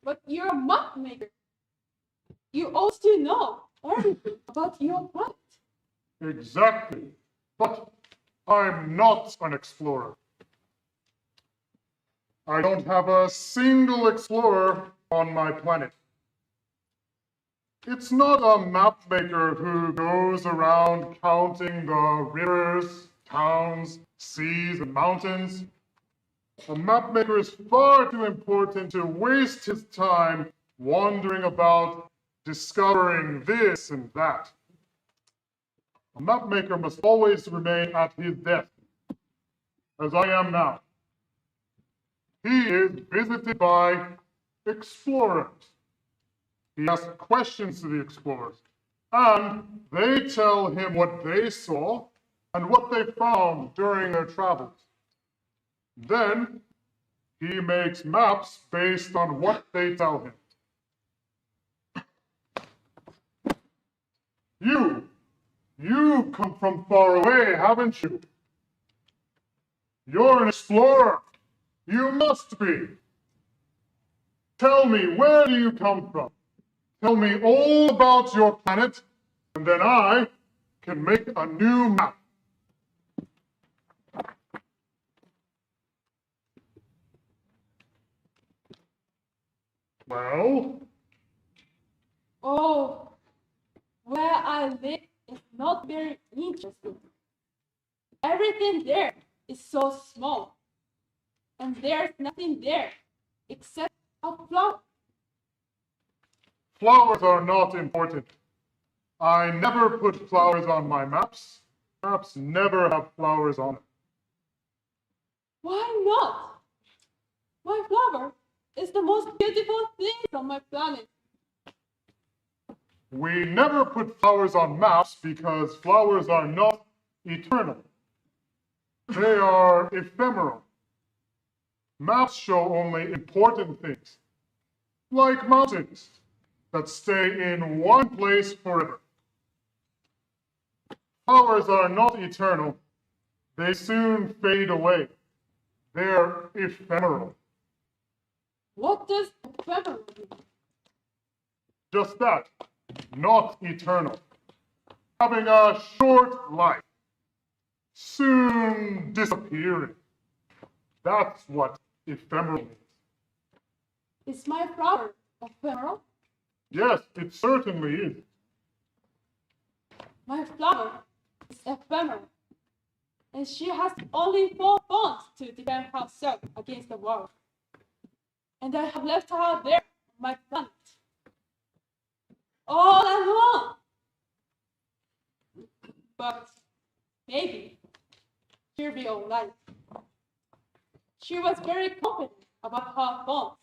But you're a map maker. You ought to know everything about your planet. Exactly. But I'm not an explorer. I don't have a single explorer on my planet. It's not a map maker who goes around counting the rivers, towns, seas, and mountains. A map maker is far too important to waste his time wandering about discovering this and that. A map maker must always remain at his desk, as I am now. He is visited by explorers. He asks questions to the explorers, and they tell him what they saw and what they found during their travels. Then he makes maps based on what they tell him. You've come from far away, haven't you? You're an explorer. You must be. Tell me, where do you come from? Tell me all about your planet, and then I can make a new map. Well? Oh, where I live is not very interesting. Everything there is so small, and there's nothing there except a flower. Flowers are not important. I never put flowers on my maps. Maps never have flowers on them. Why not? My flower is the most beautiful thing on my planet. We never put flowers on maps because flowers are not eternal. They are ephemeral. Maps show only important things, like mountains that stay in one place forever. Flowers are not eternal. They soon fade away. They're ephemeral. What does ephemeral mean? Just that, not eternal. Having a short life, soon disappearing. That's what ephemeral means. Is my flower ephemeral? Yes, it certainly is. My flower is ephemeral, and she has only 4 bonds to defend herself against the world. And I have left her there on my planet, all alone. But maybe she'll be all right. She was very confident about her bonds.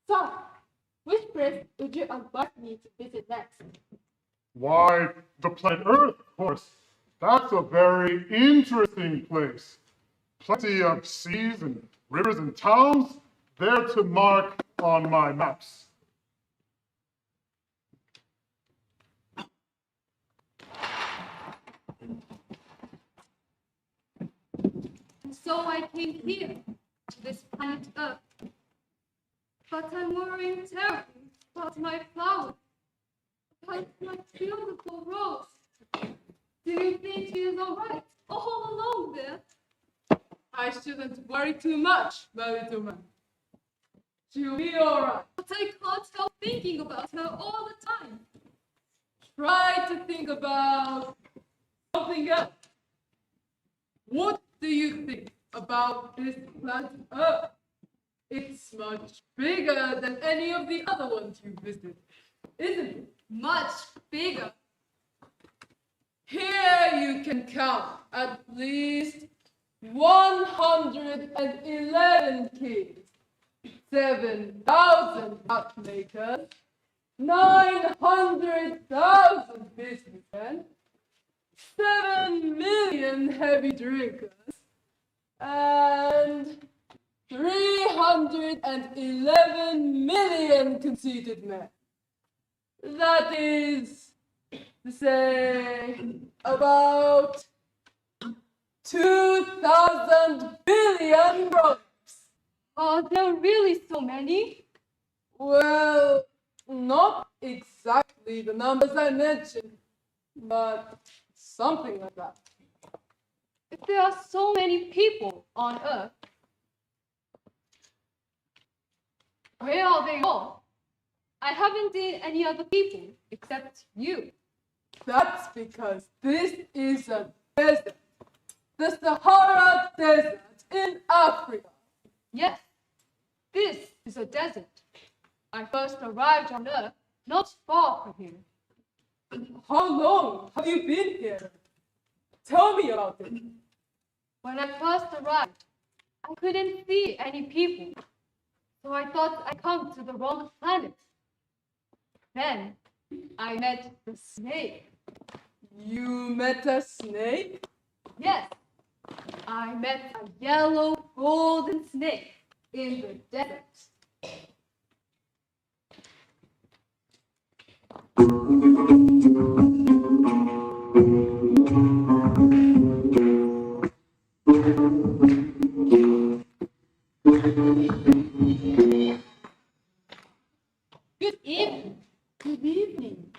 So, which place would you advise me to visit next? Why, the planet Earth. course. That's a very interesting place. Plenty of seas and rivers and towns there to mark on my maps. And so I came here, to this planet Earth. But I'm worrying terribly about my flower, about my beautiful rose. Do you think she is all right, all alone there? I shouldn't worry too much, my little man. She'll be all right. But I can't help thinking about her all the time. Try to think about something else. What do you think about this planet Earth? It's much bigger than any of the other ones you visited, isn't it? Much bigger. Here you can count at least 111 kids, 7,000 upmakers, 900,000 businessmen, 7 million heavy drinkers, and 311 million conceited men. That is to say, about 2,000 billion dollars. Are there really so many? Well, not exactly the numbers I mentioned, but something like that. If there are so many people on Earth, where are they all? I haven't seen any other people except you. That's because this is a desert. The Sahara Desert in Africa. Yes, this is a desert. I first arrived on Earth not far from here. How long have you been here? Tell me about it. When I first arrived, I couldn't see any people, so I thought I'd come to the wrong planet. Then I met the snake. You met a snake? Yes, I met a yellow golden snake in the desert. Good evening. Good evening.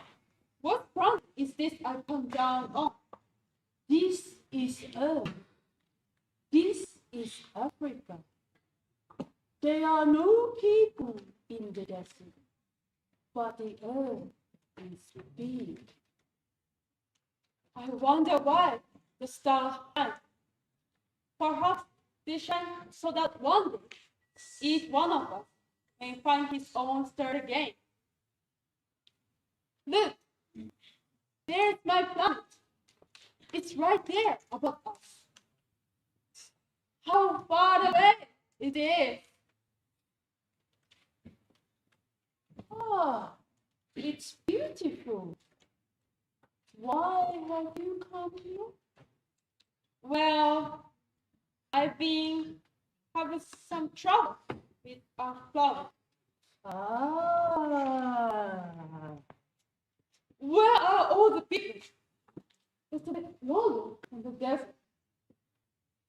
What planet is this I come down on? This is Earth. This is Africa. There are no people in the desert, but the Earth is big. I wonder why the stars shine. Perhaps they shine so that one day each one of us may find his own star again. Look, there's my planet. It's right there above us. How far away it is. Ah, it's beautiful. Why have you come here? Well, I've been having some trouble with our flower. Ah. Where are all the people? It's a bit lonely in the desert.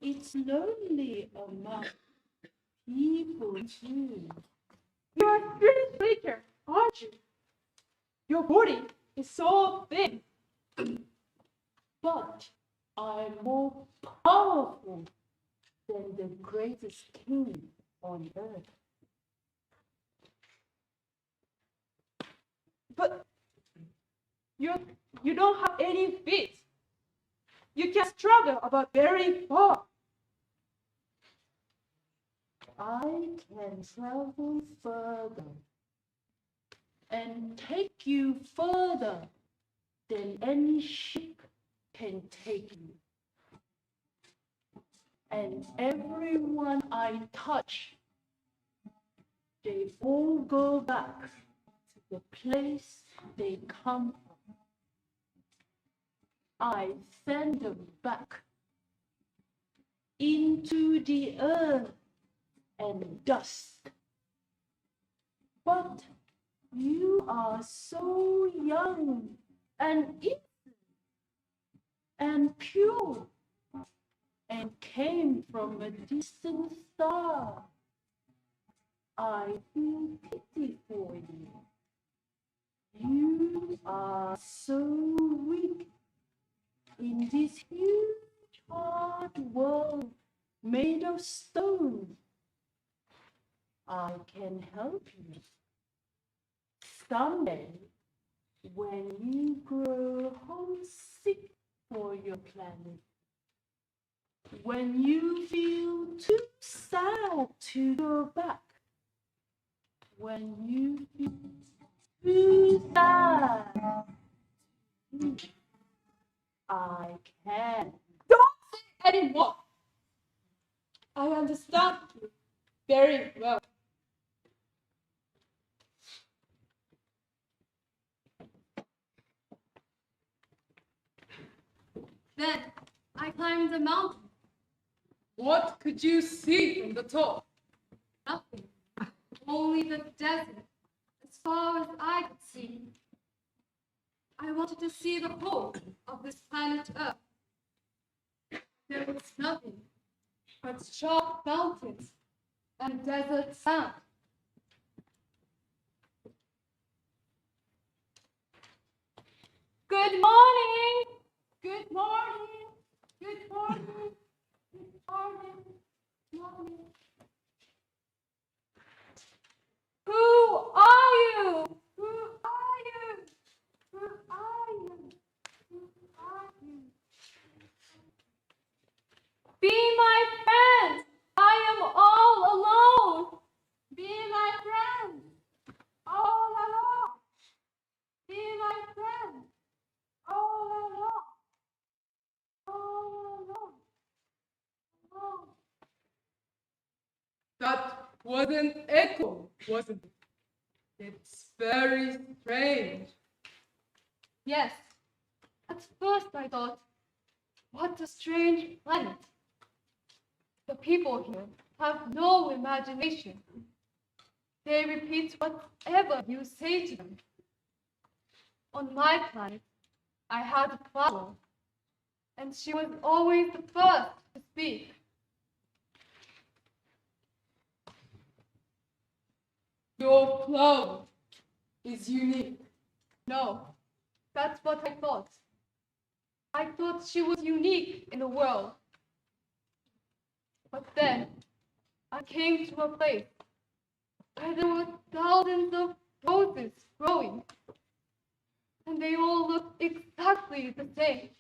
It's lonely among people too. You're a strange creature, aren't you? Your body is so big. But I'm more powerful than the greatest king on earth. But you don't have any feet. You can travel about very far. I can travel further and take you further than any ship can take you. And everyone I touch, they all go back to the place they come from. I send them back into the earth and dust. But you are so young and innocent and pure and came from a distant star. I feel pity for you. You are so weak in this huge hard world made of stone. I can help you. Someday, when you grow homesick for your planet, when you feel too sad to go back, when you feel too sad, I can. Don't say anymore. I understand you very well. Then I climbed the mountain. What could you see from the top? Nothing. Only the desert, as far as I could see. I wanted to see the whole of this planet Earth. There was nothing but sharp mountains and desert sand. Good morning. Good morning. Good morning. Good morning. Morning. Who are you? Who are you? Who are you? Who are you? Be my friend. I am all alone. Be my friend. All alone. Be my friend. All alone. All alone. Alone. That was an echo, wasn't it? It's very strange. Yes. At first I thought, what a strange planet. The people here have no imagination. They repeat whatever you say to them. On my planet, I had a flower, and she was always the first to speak. Your flower is unique. No, that's what I thought. I thought she was unique in the world. But then I came to a place where there were thousands of roses growing, and they all looked exactly the same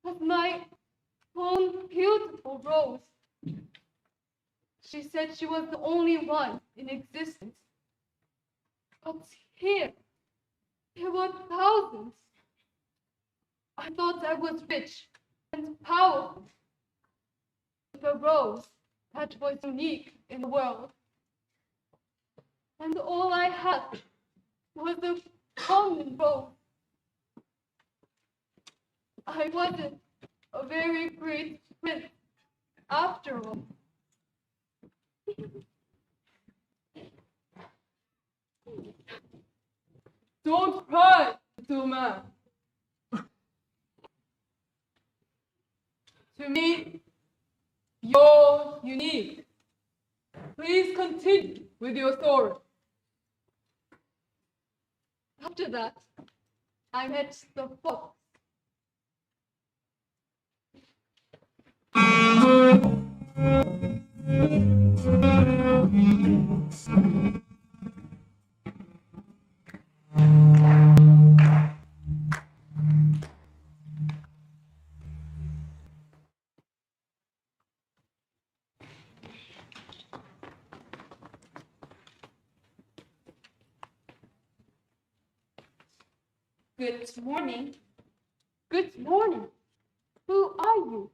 as my own beautiful rose. She said she was the only one in existence. But here, there were thousands. I thought I was rich and powerful. The rose that was unique in the world. And all I had was a common rose. I wasn't a very great prince after all. Don't cry, little man. To me, you're unique. Please continue with your story. After that, I met the fox. Good morning. Good morning. Who are you?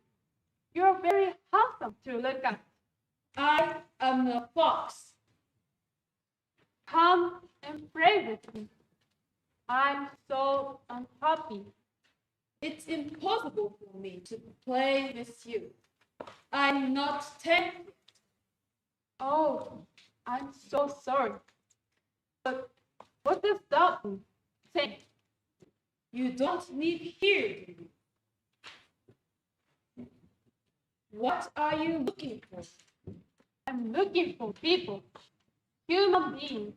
You're very handsome to look at. I am a fox. Come and play with me. I'm so unhappy. It's impossible for me to play with you. I'm not 10. Oh, I'm so sorry. But what does that mean? Say, You don't live here, do you? What are you looking for? I'm looking for people, human beings.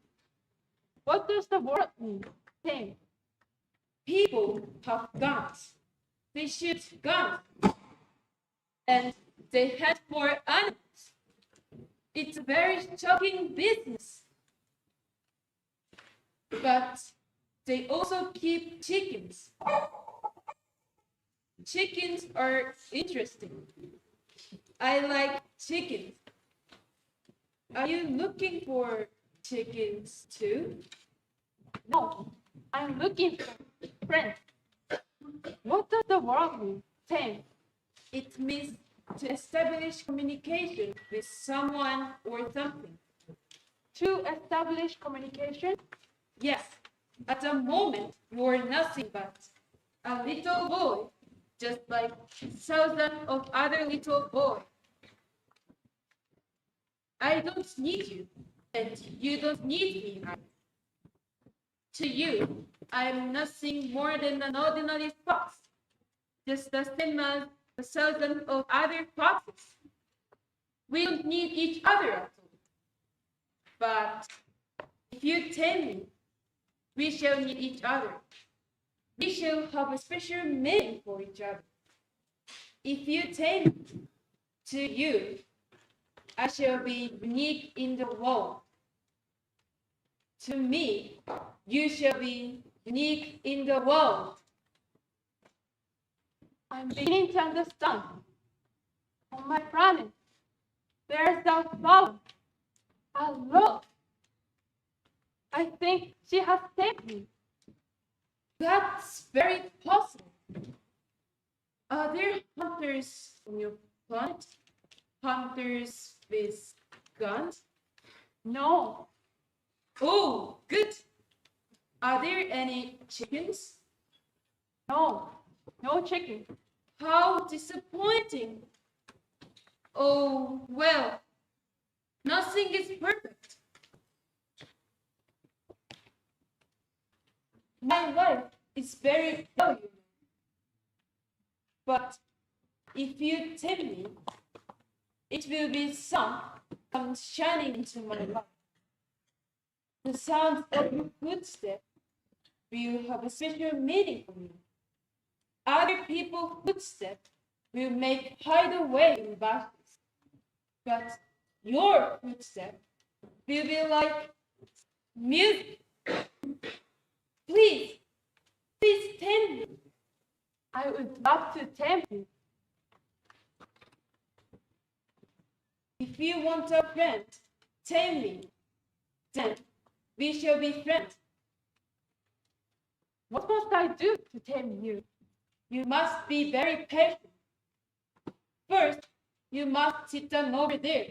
What does the word mean? Say, People have guns. They shoot guns. And they hunt for animals. It's a very shocking business. But they also keep chickens. Chickens are interesting. I like chickens. Are you looking for chickens too? no, I'm looking for a friend. What does the word mean? Say, It means to establish communication with someone or something. to establish communication. Yes, at the moment you're nothing but a little boy, just like thousands of other little boys. I don't need you, and you don't need me. To you, I'm nothing more than an ordinary fox, just the same as a thousand of other foxes. We don't need each other at all. But if you tell me, we shall need each other. We shall have a special meaning for each other. If you tell me, to you, I shall be unique in the world. To me, you shall be unique in the world. I'm beginning to understand. On my planet, there's a flower, a love. I think she has saved me. That's very possible. Are there hunters on your planet? Hunters with guns? No, Oh, good. Are there any chickens? no, no chicken. How disappointing. Oh, well, nothing is perfect. My life is very valuable. But if you tell me, it will be sun comes shining into my life. The sound of your footsteps will have a special meaning for me. Other people's footsteps will make hideaway in battles. But your footsteps will be like music. Please, please tell me. I would love to tempt you. If you want a friend, tell me. Then we shall be friends. What must I do to tame you? You must be very patient. First, you must sit down over there,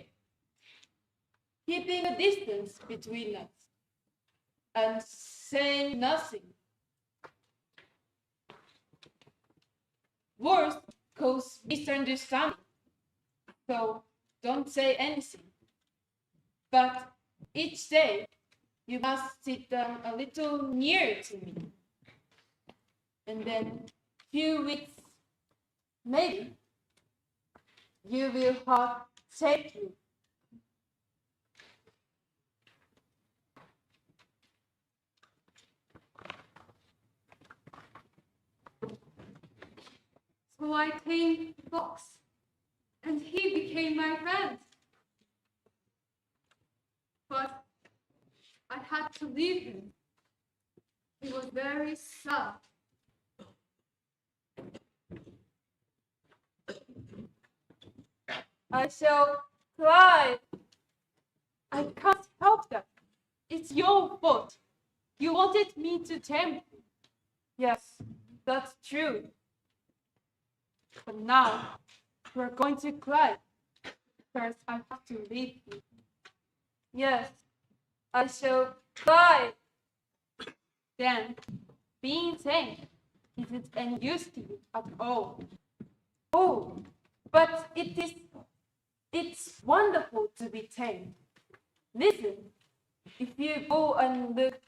keeping a distance between us, and saying nothing. Words cause misunderstanding, so don't say anything. But each day, you must sit down a little nearer to me. And then, few weeks, maybe, you will have safety. So I tamed the fox, and he became my friend. But I had to leave him. He was very sad. I shall cry. I can't help that. It's your fault. You wanted me to tempt you. Yes, that's true. But now we're going to cry. First, I have to leave you. Yes, I shall cry. Then, being tamed isn't any use to you at all. Oh, but it's wonderful to be tamed. Listen, if you go and look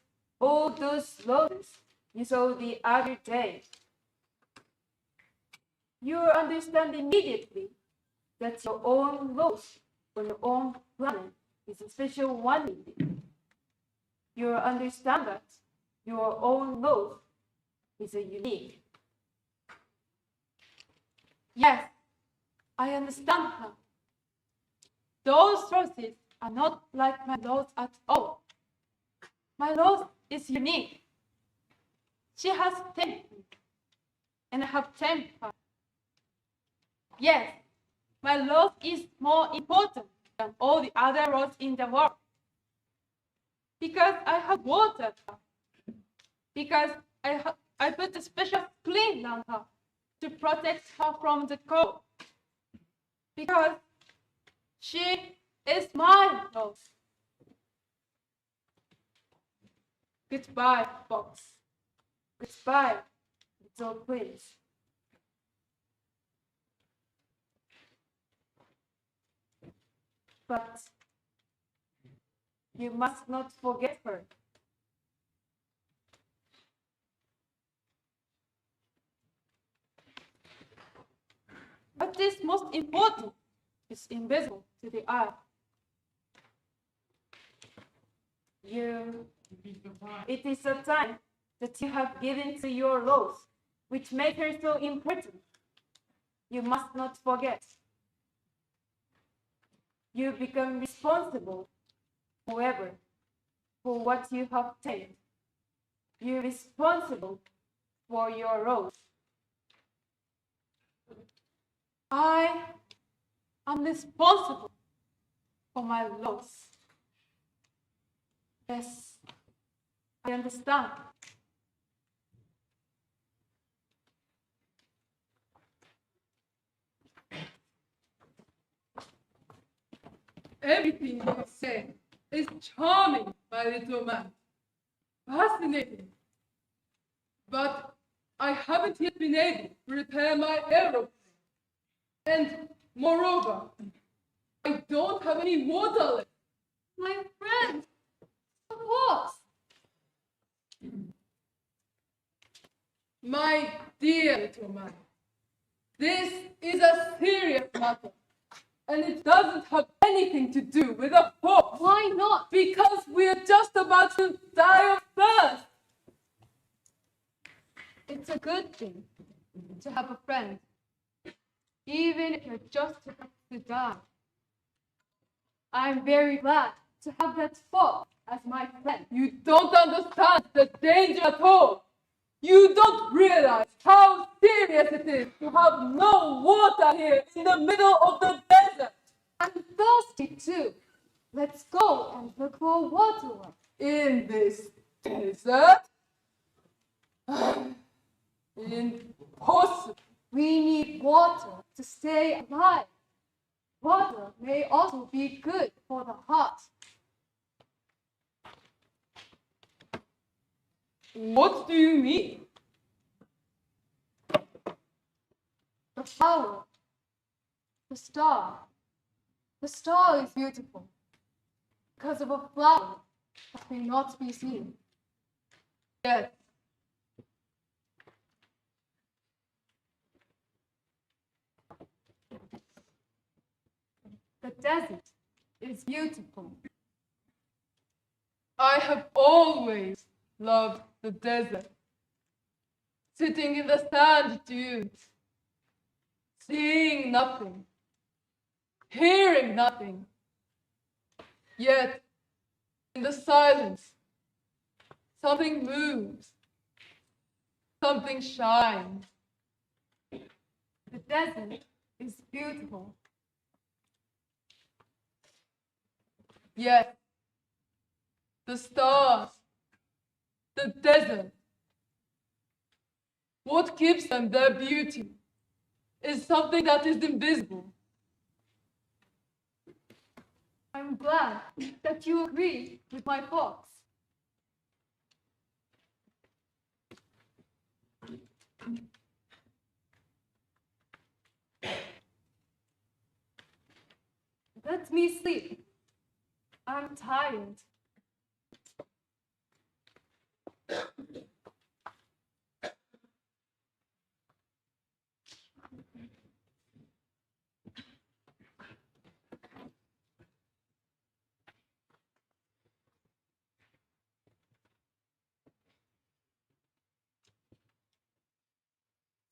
all those roses you saw the other day, you'll understand immediately that your own rose on your own planet is a special one indeed. You'll understand that your own rose is a unique. Yes, I understand now. Those roses are not like my rose at all. My rose is unique. She has tamed me, and I have tamed her. Yes, my rose is more important than all the other roses in the world. Because I have watered her. Because I put a special screen on her to protect her from the cold. Because she is my rose. Goodbye, Fox. Goodbye, little prince. But you must not forget her. What is most important is invisible to the eye. It is a time that you have given to your rose, which makes her so important. You must not forget. You become responsible, however, for what you have tamed. You're responsible for your rose. I am responsible for my rose. Yes, I understand. Everything you say is charming, my little man. Fascinating. But I haven't yet been able to repair my aeroplane. And moreover, I don't have any water left. My friend, what? My dear little man, this is a serious matter, and it doesn't have anything to do with a fox. Why not? Because we're just about to die of thirst. It's a good thing to have a friend, even if you're just about to die. I'm very glad to have that fox as my friend. You don't understand the danger at all. You don't realize how serious it is to have no water here in the middle of the desert. I'm thirsty too. Let's go and look for water. In this desert? Impossible. We need water to stay alive. Water may also be good for the heart. What do you mean? The flower. The star. The star is beautiful because of a flower that may not be seen. Yes. The desert is beautiful. I have always loved the desert. Sitting in the sand dunes, seeing nothing, hearing nothing. Yet, in the silence, something moves, something shines. The desert is beautiful. Yes, the stars, the desert. What gives them their beauty is something that is invisible. I'm glad that you agree with my fox. Let me sleep. I'm tired.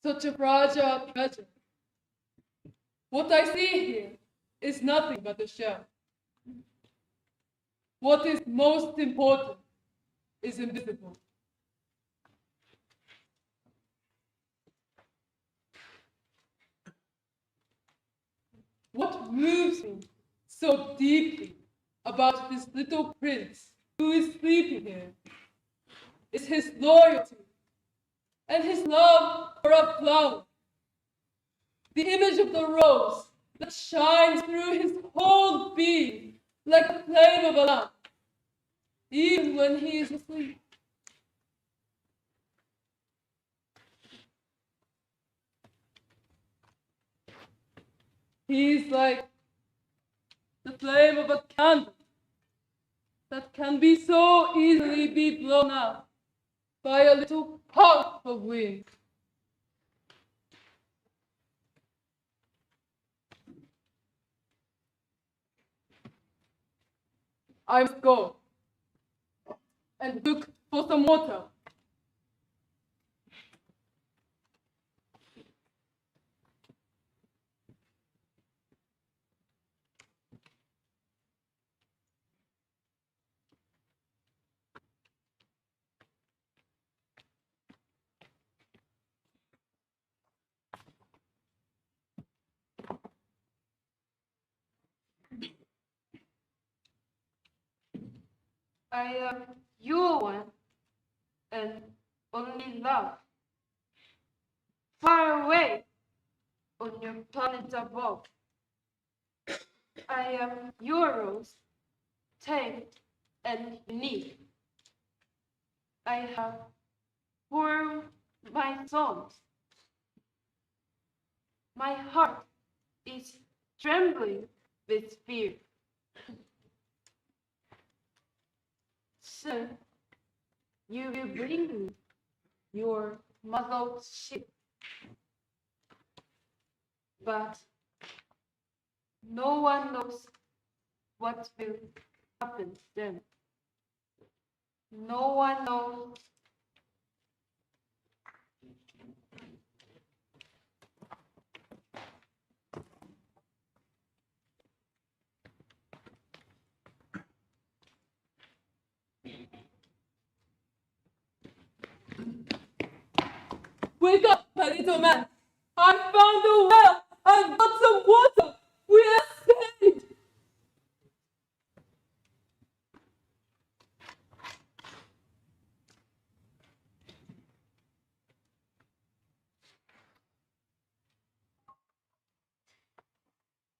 Such a fragile treasure. What I see here is nothing but a shell. What is most important is invisible. What moves me so deeply about this little prince who is sleeping here is his loyalty and his love for a flower. The image of the rose that shines through his whole being like the flame of a lamp, even when he is asleep. He is like the flame of a candle that can be so easily be blown out by a little puff of wind. I must go and look for some water. I am your one and only love. Far away on your planet above. I am your rose, tame and unique. I have poured my songs. My heart is trembling with fear. Soon you will bring me your muzzled ship. But no one knows what will happen then. No one knows. Wake up, my little man. I found a well. I've got some water. We are saved.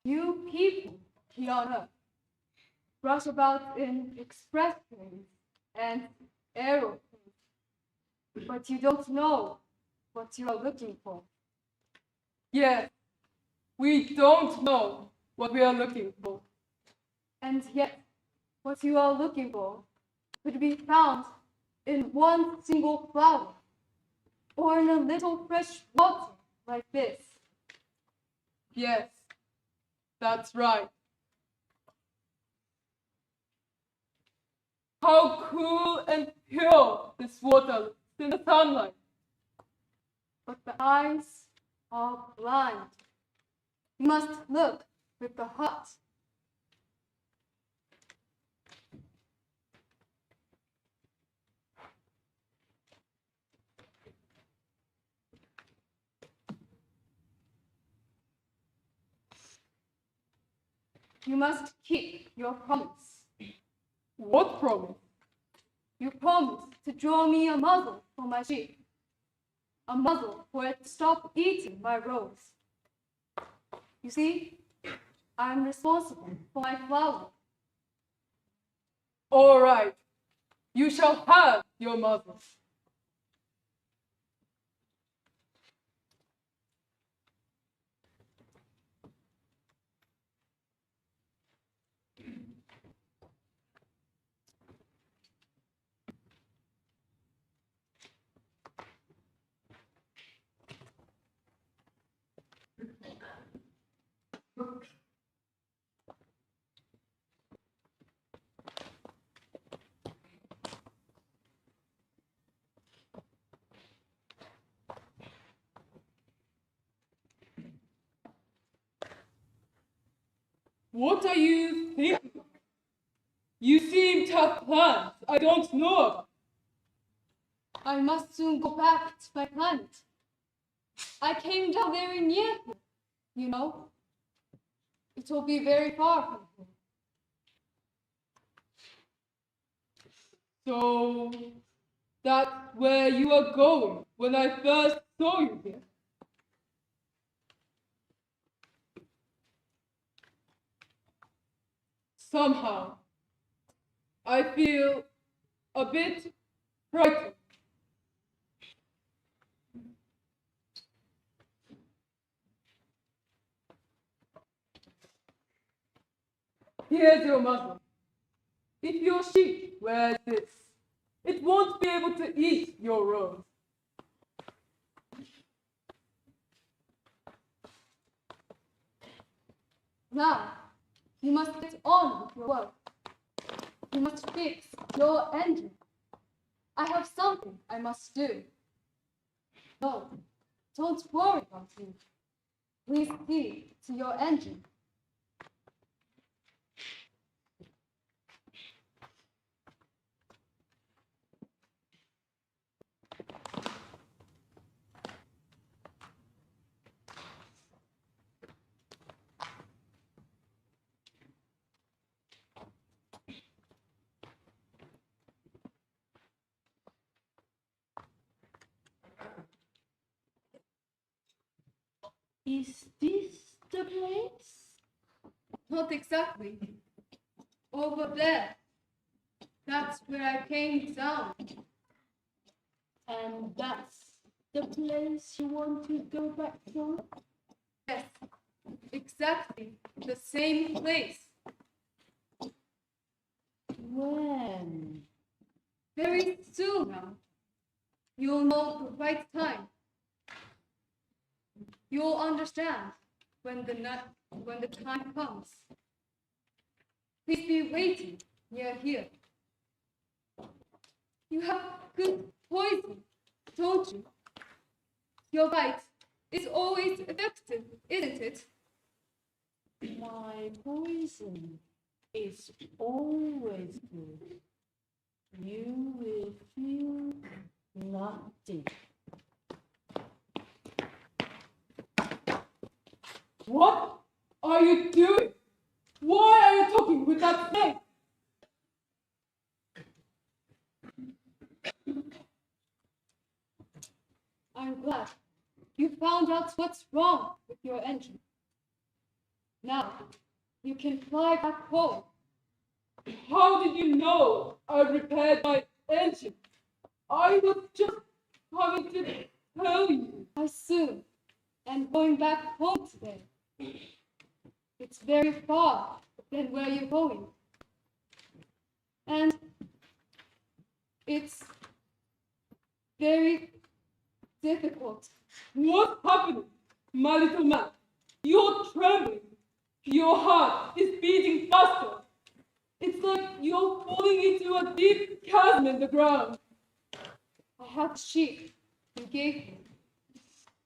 You people here on Earth rush about in express trains and aeroplanes, but you don't know what you are looking for. Yes, we don't know what we are looking for. And yet, what you are looking for could be found in one single flower or in a little fresh water like this. Yes, that's right. How cool and pure this water looks in the sunlight. But the eyes are blind. You must look with the heart. You must keep your promise. What promise? You promised to draw me a muzzle for my sheep. A muzzle for it to stop eating my rose. You see, I'm responsible for my flower. All right, you shall have your muzzle. What are you thinking? You seem to have plans I don't know about. I must soon go back to my planet. I came down very near here, you know. It will be very far from here. So that's where you are going when I first saw you here. Somehow, I feel a bit frightened. Here's your muzzle. If your sheep wears this, it won't be able to eat your rose. Now, you must get on with your work. You must fix your engine. I have something I must do. No, don't worry about me. Please see to your engine. Is this the place? Not exactly. Over there. That's where I came down. And that's the place you want to go back to? Yes, exactly the same place. When? Very soon now. You'll know the right time. You'll understand when the time comes. Please be waiting near here. You have good poison, don't you? Your bite is always effective, isn't it? My poison is always good. You will feel nothing. What are you doing? Why are you talking with that snake? I'm glad you found out what's wrong with your engine. Now, you can fly back home. How did you know I repaired my engine? I was just coming to tell you. I soon am going back home today. It's very far than where you're going. And it's very difficult. What's happening, my little man? You're trembling. Your heart is beating faster. It's like you're falling into a deep chasm in the ground. I have the sheep you gave me.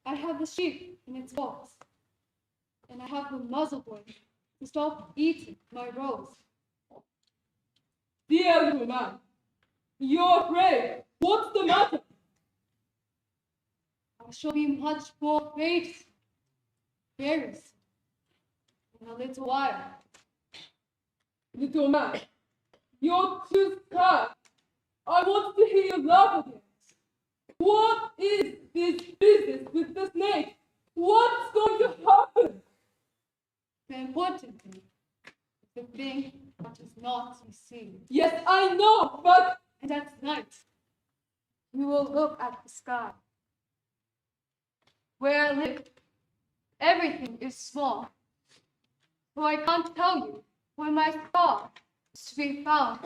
I have the sheep in its box. And I have the muzzle point to stop eating my rose. Dear little man, you're afraid. What's the matter? I shall be much more afraid very soon. In a little while. Little man, you're too scared. I want to hear you laugh again. What is this business with the snake? What's going to happen? The important thing is the thing that is not be seen. Yes, I know, but And at night, you will look at the sky. Where I live, everything is small. So I can't tell you where my star is to be found.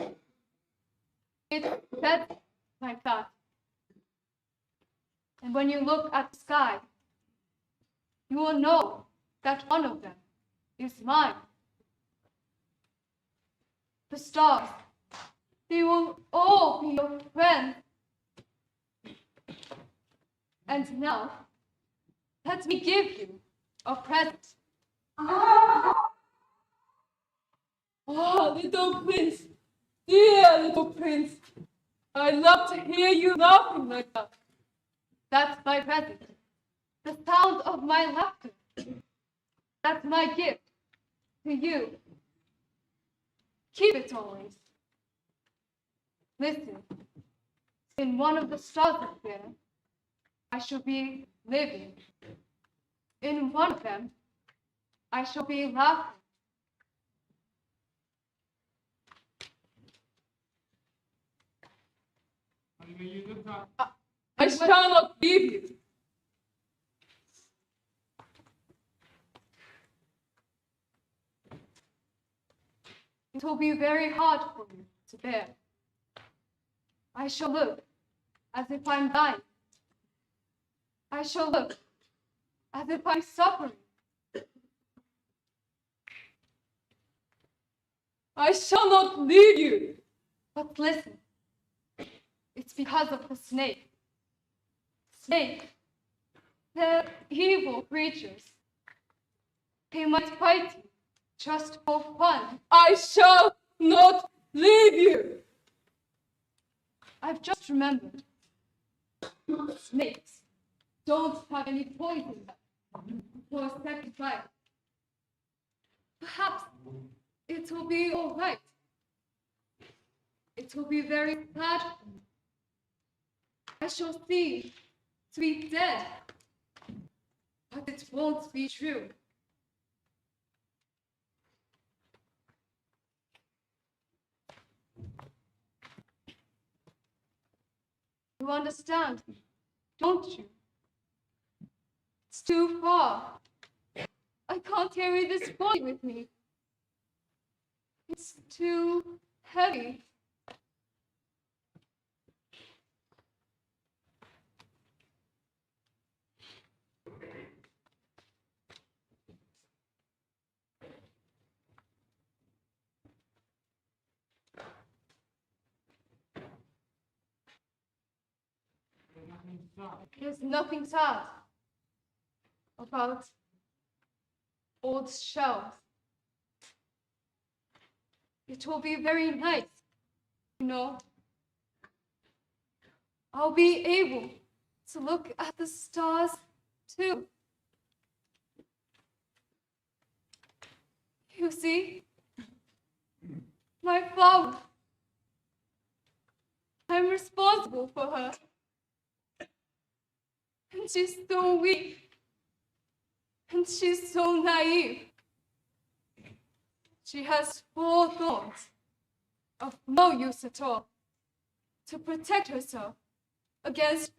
It's set like that. And when you look at the sky, you will know that one of them is mine. The stars, they will all be your friends. And now, let me give you a present. Ah, little prince, dear little prince, I love to hear you laughing like that. That's my present. The sound of my laughter. That's my gift to you. Keep it always. Listen, in one of the stars up there, I shall be living. In one of them, I shall be laughing. I shall not leave you. It will be very hard for me to bear. I shall look as if I'm dying. I shall look as if I'm suffering. I shall not leave you. But listen, it's because of the snake. Snake, they're evil creatures. They might bite you just for fun. I shall not leave you. I've just remembered. Snakes don't have any poison for a second bite. Perhaps it will be all right. It will be very sad. I shall seem to be dead, but it won't be true. You understand, don't you? It's too far. I can't carry this body with me. It's too heavy. There's nothing sad about old shells. It will be very nice, you know. I'll be able to look at the stars too. You see, my flower, I'm responsible for her. And she's so weak. And she's so naive. She has 4 thorns of no use at all to protect herself against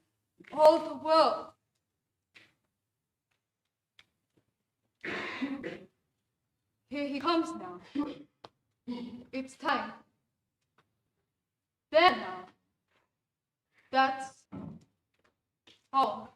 all the world. Here he comes now. It's time. There now. That's all.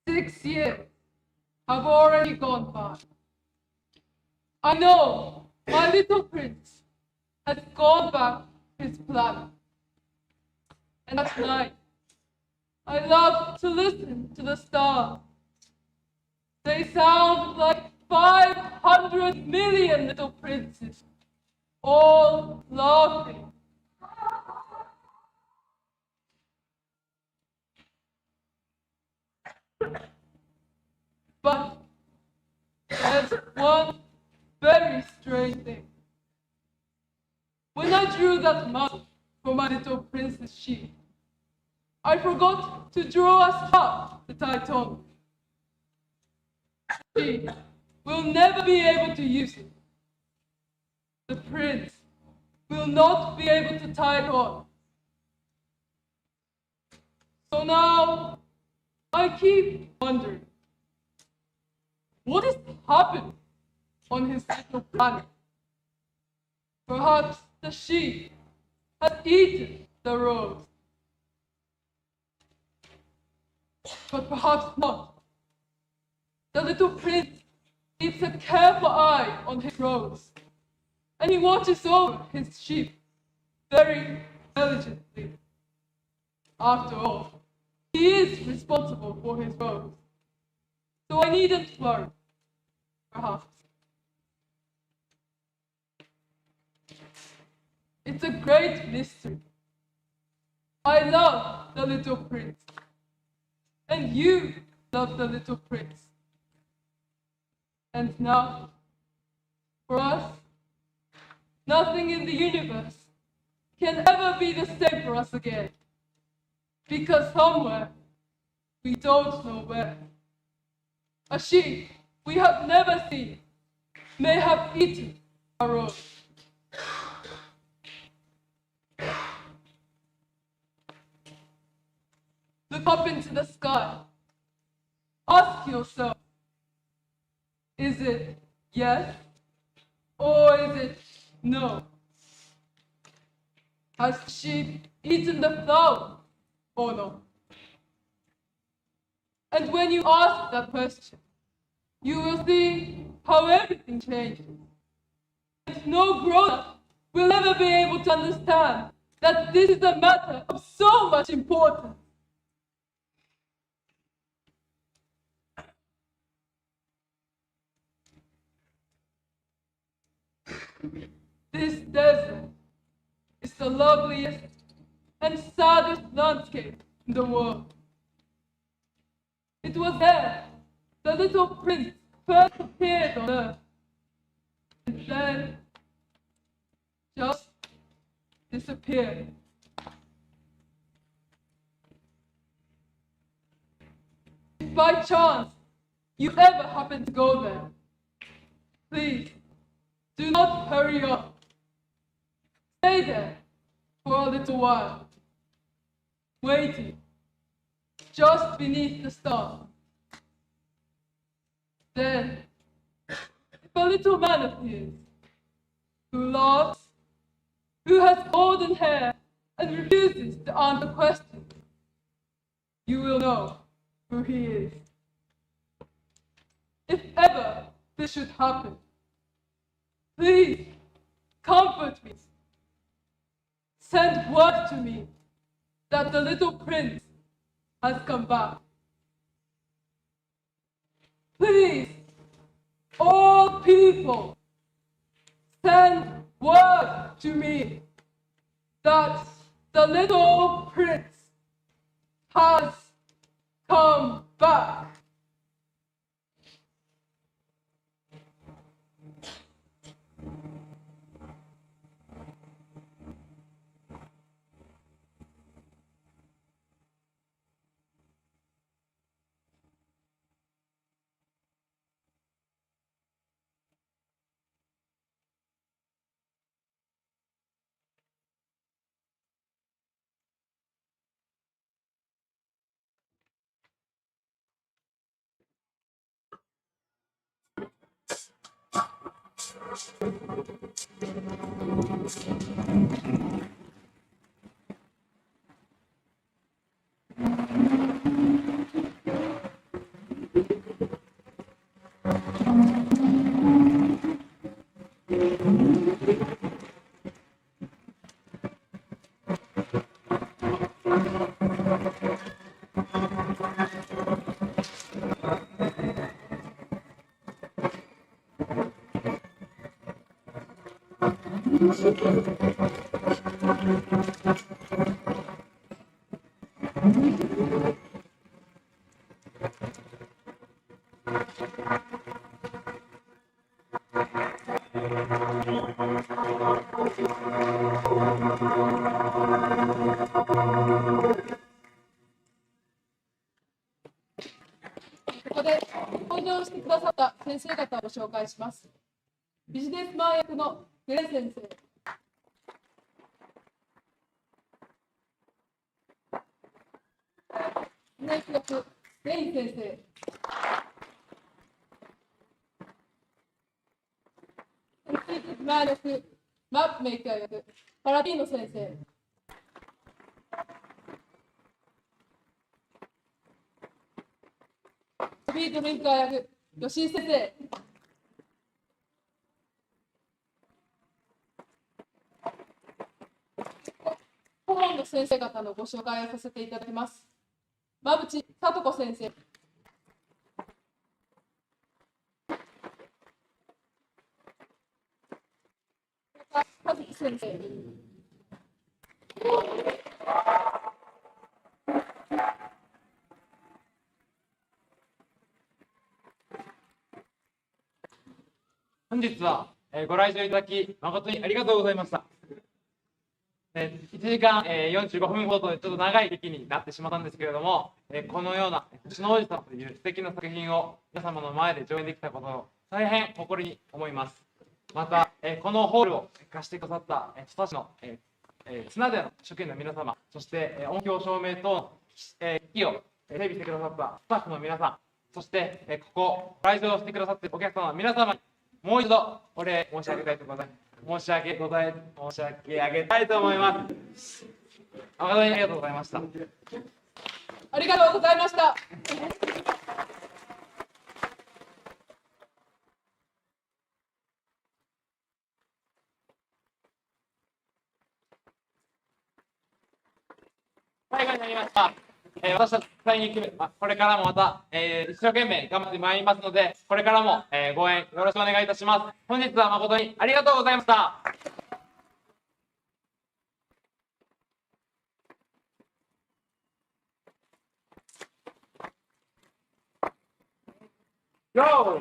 Six years have already gone by. I know my little prince has gone back to his planet. And at night, I love to listen to the stars. They sound like 500 million little princes, all laughing. But there's one very strange thing. When I drew that map for my little prince's sheep, I forgot to draw a star to tie on. She will never be able to use it. The prince will not be able to tie it on. So now I keep wondering, what is happening on his little planet? Perhaps the sheep has eaten the rose. But perhaps not. The little prince keeps a careful eye on his rose, and he watches over his sheep very diligently. After all, he is responsible for his rose, so I needn't worry, perhaps. It's a great mystery. I love the little prince, and you love the little prince. And now, for us, nothing in the universe can ever be the same for us again. Because somewhere, we don't know where, a sheep we have never seen may have eaten our rose. Look up into the sky. Ask yourself, is it yes or is it no? Has the sheep eaten the flower or not? And when you ask that question, you will see how everything changes. And no grown-up will ever be able to understand that this is a matter of so much importance. This desert is the loveliest and saddest landscape in the world. It was there the little prince first appeared on earth, and then just disappeared. If by chance you ever happen to go there, please do not hurry up. Stay there for a little while, waiting just beneath the stars. Then, if a little man appears, who laughs, who has golden hair and refuses to answer questions, you will know who he is. If ever this should happen, please comfort me. Send word to me that the little prince has come back. Please, all people, send word to me that the little prince has come back. ここで登場してくださった先生方をご紹介します。ビジネスマン役のグレン先生。ビジネス役、レイン先生。マー役、マップメイカー役、パラティーノ先生。スピードリンカー役、吉井先生。顧問の先生方のご紹介をさせていただきます。馬淵聡子先生。和樹先生。本日はご来場いただき誠にありがとうございました。1時間45分ほどでちょっと長い劇になってしまったんですけれども、このような星の王子さまという素敵な作品を皆様の前で上演できたことを大変誇りに思います。また、このホールを貸してくださった人たちの綱での職員の皆様、そして音響照明等の機器を整備してくださったスタッフの皆さん、そしてここ来場してくださっているお客様の皆様にもう一度お礼申し上げたいと思います。申し上げたいと思います。誠にありがとうございました。ありがとうございました。最後になりました。私たち第2期部、これからもまた、一生懸命頑張ってまいりますので、これからも、ご縁よろしくお願いいたします。本日は誠にありがとうございました。Go!